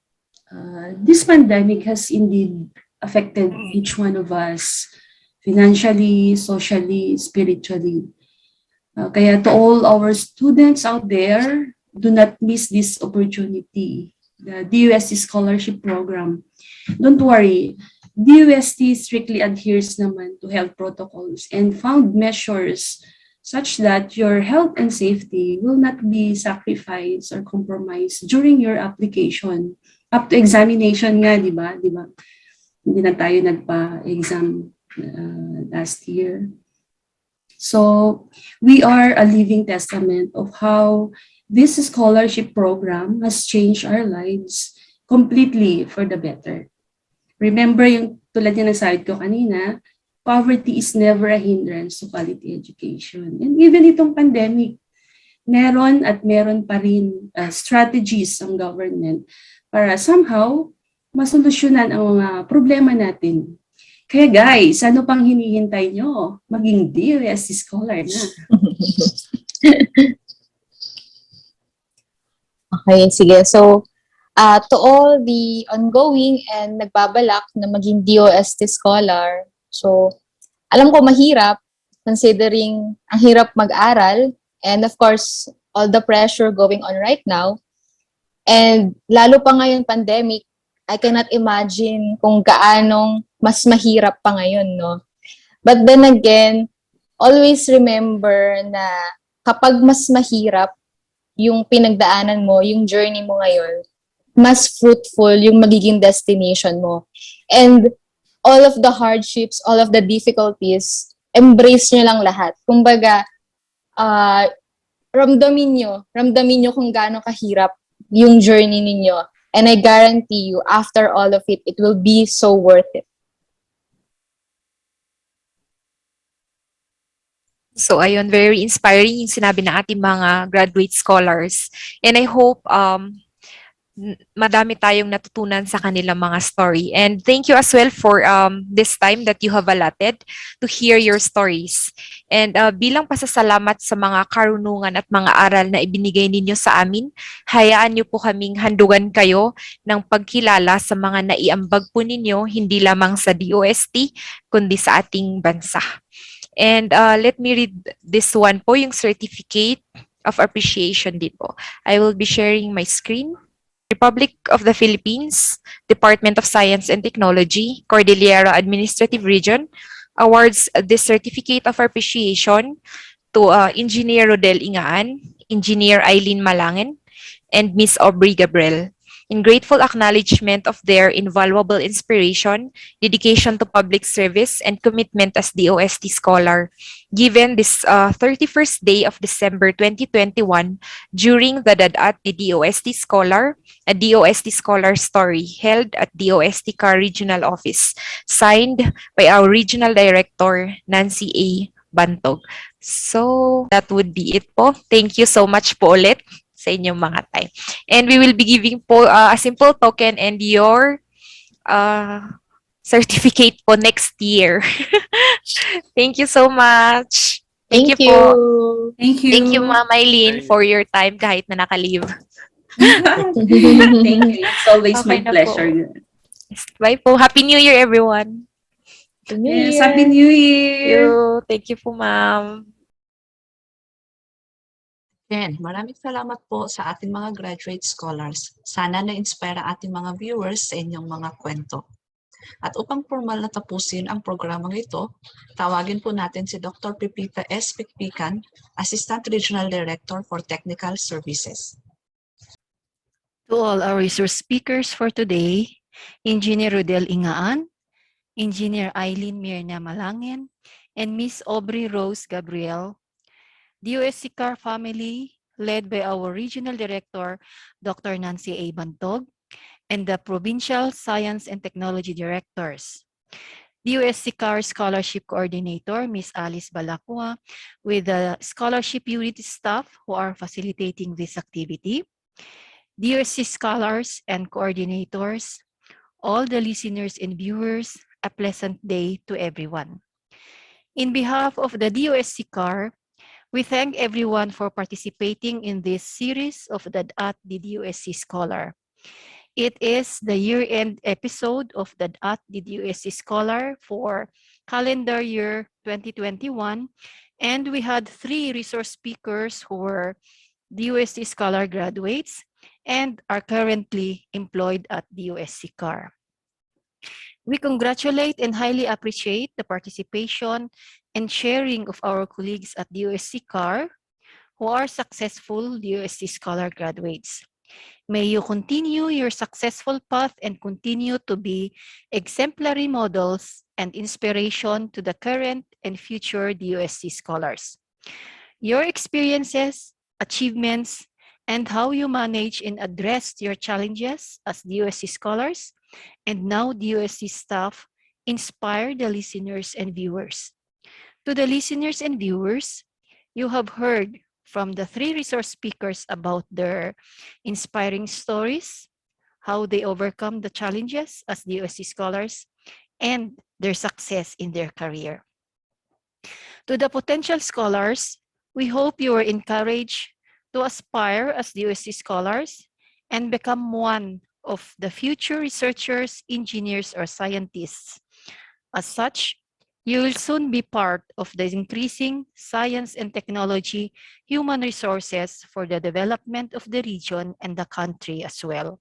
this pandemic has indeed affected each one of us financially, socially, spiritually. Kaya to all our students out there, do not miss this opportunity. The DOST Scholarship Program. Don't worry, DOST strictly adheres naman to health protocols and found measures such that your health and safety will not be sacrificed or compromised during your application. Up to examination nga, di ba? Hindi na tayo nagpa-exam last year. So, we are a living testament of how this scholarship program has changed our lives completely for the better. Remember yung tulad yung nasabi ko kanina, poverty is never a hindrance to quality education. And even itong pandemic, meron pa rin strategies ng government para somehow masolusyonan ang mga problema natin. Kaya guys, ano pang hinihintay nyo? Maging DOST Scholar na. Okay, sige. So, to all the ongoing and nagbabalak na maging DOST Scholar, so, alam ko mahirap, considering ang hirap mag-aral, and of course, all the pressure going on right now. And lalo pa ngayon pandemic, I cannot imagine kung gaanong mas mahirap pa ngayon, no? But then again, always remember na kapag mas mahirap yung pinagdaanan mo, yung journey mo ngayon, mas fruitful yung magiging destination mo. And all of the hardships, all of the difficulties, embrace nyo lang lahat. Kumbaga, ramdamin nyo kung gaano kahirap yung journey ninyo. And I guarantee you, after all of it, it will be so worth it. So ayun, very inspiring yung sinabi ng ating mga graduate scholars. And I hope madami tayong natutunan sa kanilang mga story. And thank you as well for this time that you have allotted to hear your stories. And bilang pasasalamat sa mga karunungan at mga aral na ibinigay ninyo sa amin, hayaan niyo po kaming handugan kayo ng pagkilala sa mga naiambag po ninyo, hindi lamang sa DOST, kundi sa ating bansa. And let me read this one po, yung Certificate of Appreciation din po. I will be sharing my screen. Republic of the Philippines, Department of Science and Technology, Cordillera Administrative Region, awards this Certificate of Appreciation to Engineer RODEL INGA-AN, Engineer AILEEN Malangen, and Miss AUBREY GABRIEL, in grateful acknowledgement of their invaluable inspiration, dedication to public service, and commitment as DOST Scholar, given this 31st day of December 2021 during the DADAT DOST Scholar, a DOST Scholar story held at DOST-CAR Regional Office, signed by our Regional Director, Nancy A. Bantog. So, that would be it po. Thank you so much po ulit sa inyong mga time. And we will be giving po a simple token and your certificate po next year. Thank you so much. Thank you you. po. Thank you. Thank you, Ma'am Eileen, for your time kahit na naka-leave. Thank you. It's always Okay my na po. pleasure. Bye po. Happy New Year, everyone. Happy New Yes, Year! Happy New Year! Thank you po, ma'am. Again, maraming salamat po sa ating mga graduate scholars. Sana na-inspire ang ating mga viewers sa inyong mga kwento. At upang formal na tapusin ang programang ito, tawagin po natin si Dr. Pipita S. Pikpikan, Assistant Regional Director for Technical Services. To all our resource speakers for today, Engineer RODEL INGA-AN, Engineer AILEEN MYRNA MALANGEN, and Miss AUBREY Rose GABRIEL, DOST-CAR family, led by our Regional Director, Dr. Nancy A. Bantog, and the Provincial Science and Technology Directors. DOST-CAR Scholarship Coordinator, Miss Alice Balacua, with the Scholarship Unit staff who are facilitating this activity. DOST Scholars and Coordinators, all the listeners and viewers, a pleasant day to everyone. In behalf of the DOST-CAR, we thank everyone for participating in this series of the DOST Scholar. It is the year-end episode of the DOST Scholar for calendar year 2021, and we had 3 resource speakers who were DOST Scholar graduates and are currently employed at DOST-CAR. We congratulate and highly appreciate the participation and sharing of our colleagues at DOST-CAR who are successful DOST Scholar graduates. May you continue your successful path and continue to be exemplary models and inspiration to the current and future DOST Scholars. Your experiences, achievements, and how you manage and address your challenges as DOST Scholars and now DOST staff inspire the listeners and viewers. To the listeners and viewers, you have heard from the 3 resource speakers about their inspiring stories, how they overcome the challenges as DOST Scholars, and their success in their career. To the potential scholars, we hope you are encouraged to aspire as DOST Scholars and become one of the future researchers, engineers, or scientists. As such, you will soon be part of the increasing science and technology human resources for the development of the region and the country as well.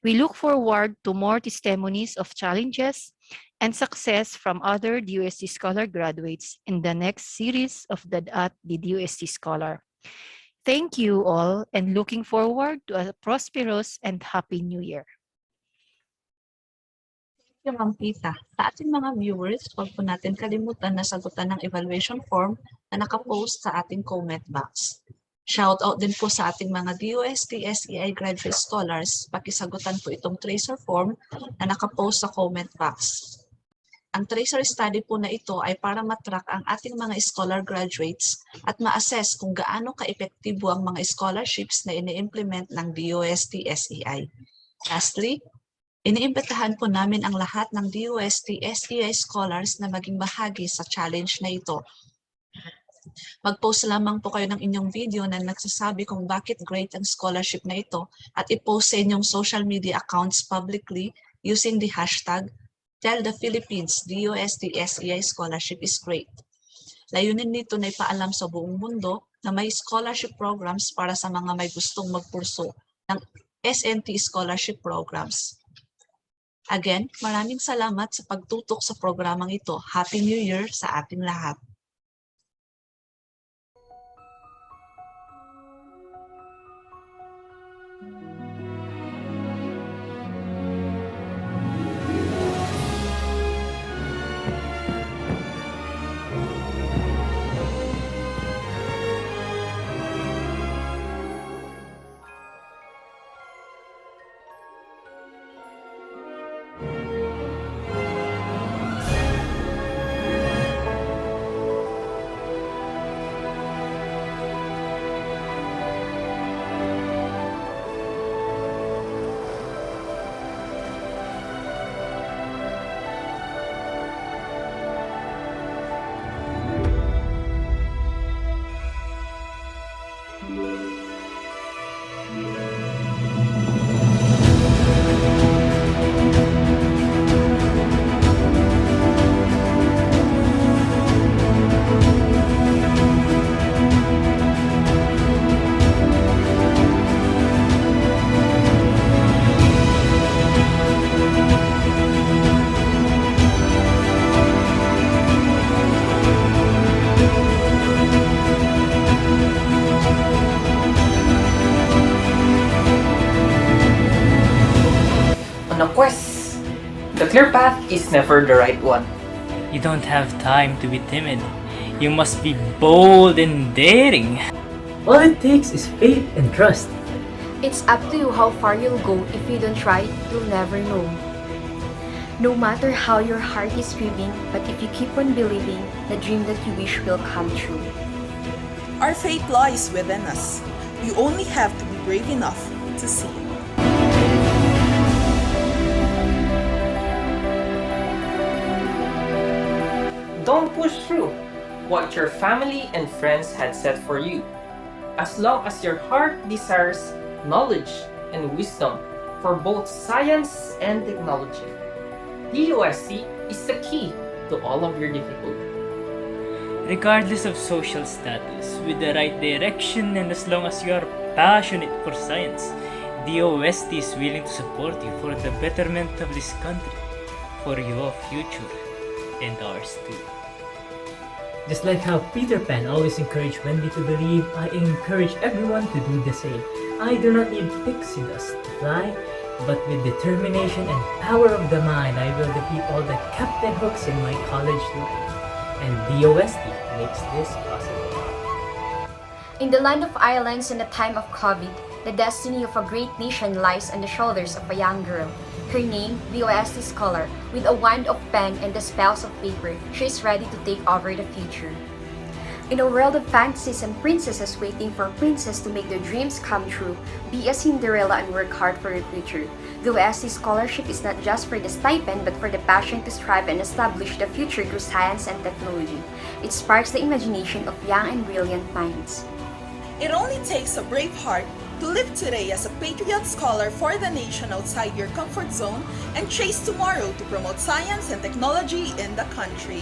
We look forward to more testimonies of challenges and success from other DOST Scholar graduates in the next series of the DOST Scholar. Thank you all and looking forward to a prosperous and happy new year. Thank you, Ma'am Pita. Sa ating mga viewers, huwag po natin kalimutan na sagutan ng evaluation form na nakapost sa ating comment box. Shoutout din po sa ating mga DOST-SEI graduate scholars. Pakisagutan po itong tracer form na nakapost sa comment box. Ang tracer study po na ito ay para matrack ang ating mga scholar graduates at ma-assess kung gaano ka-epektibo ang mga scholarships na ini-implement ng DOST-SEI. Lastly, iniimbitahan po namin ang lahat ng DOST-SEI scholars na maging bahagi sa challenge na ito. Mag-post lamang po kayo ng inyong video na nagsasabi kung bakit great ang scholarship na ito at i-post sa inyong social media accounts publicly using the hashtag Tell the Philippines DOST-SEI Scholarship is great. Layunin nito na ipaalam sa buong mundo na may scholarship programs para sa mga may gustong magpurso ng SNT scholarship programs. Again, maraming salamat sa pagtutok sa programang ito. Happy New Year sa ating lahat. pues, the clear path is never the right one. You don't have time to be timid. You must be bold and daring. All it takes is faith and trust. It's up to you how far you'll go. If you don't try, you'll never know. No matter how your heart is grieving, but if you keep on believing, the dream that you wish will come true. Our fate lies within us. You only have to be brave enough to see it. Don't push through what your family and friends had set for you. As long as your heart desires knowledge and wisdom for both science and technology, DOST is the key to all of your difficulty. Regardless of social status, with the right direction and as long as you are passionate for science, DOST is willing to support you for the betterment of this country, for your future, and ours too. Just like how Peter Pan always encouraged Wendy to believe, I encourage everyone to do the same. I do not need pixie dust to fly, but with determination and power of the mind, I will defeat all the captain hooks in my college life. And DOST makes this possible. In the land of islands in the time of COVID, the destiny of a great nation lies on the shoulders of a young girl. Her name, DOST Scholar. With a wand of pen and the spells of paper, she is ready to take over the future. In a world of fantasies and princesses waiting for princes to make their dreams come true, be a Cinderella and work hard for your future. The DOST Scholarship is not just for the stipend but for the passion to strive and establish the future through science and technology. It sparks the imagination of young and brilliant minds. It only takes a brave heart to live today as a Patriot Scholar for the nation outside your comfort zone and chase tomorrow to promote science and technology in the country.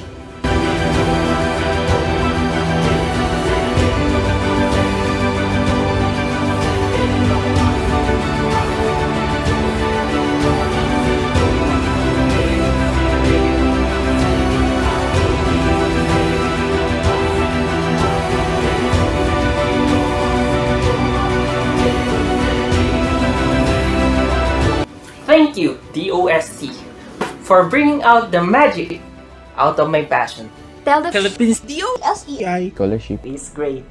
Thank you, DOST, for bringing out the magic out of my passion. Tell the Philippines DOST-SEI Scholarship is great.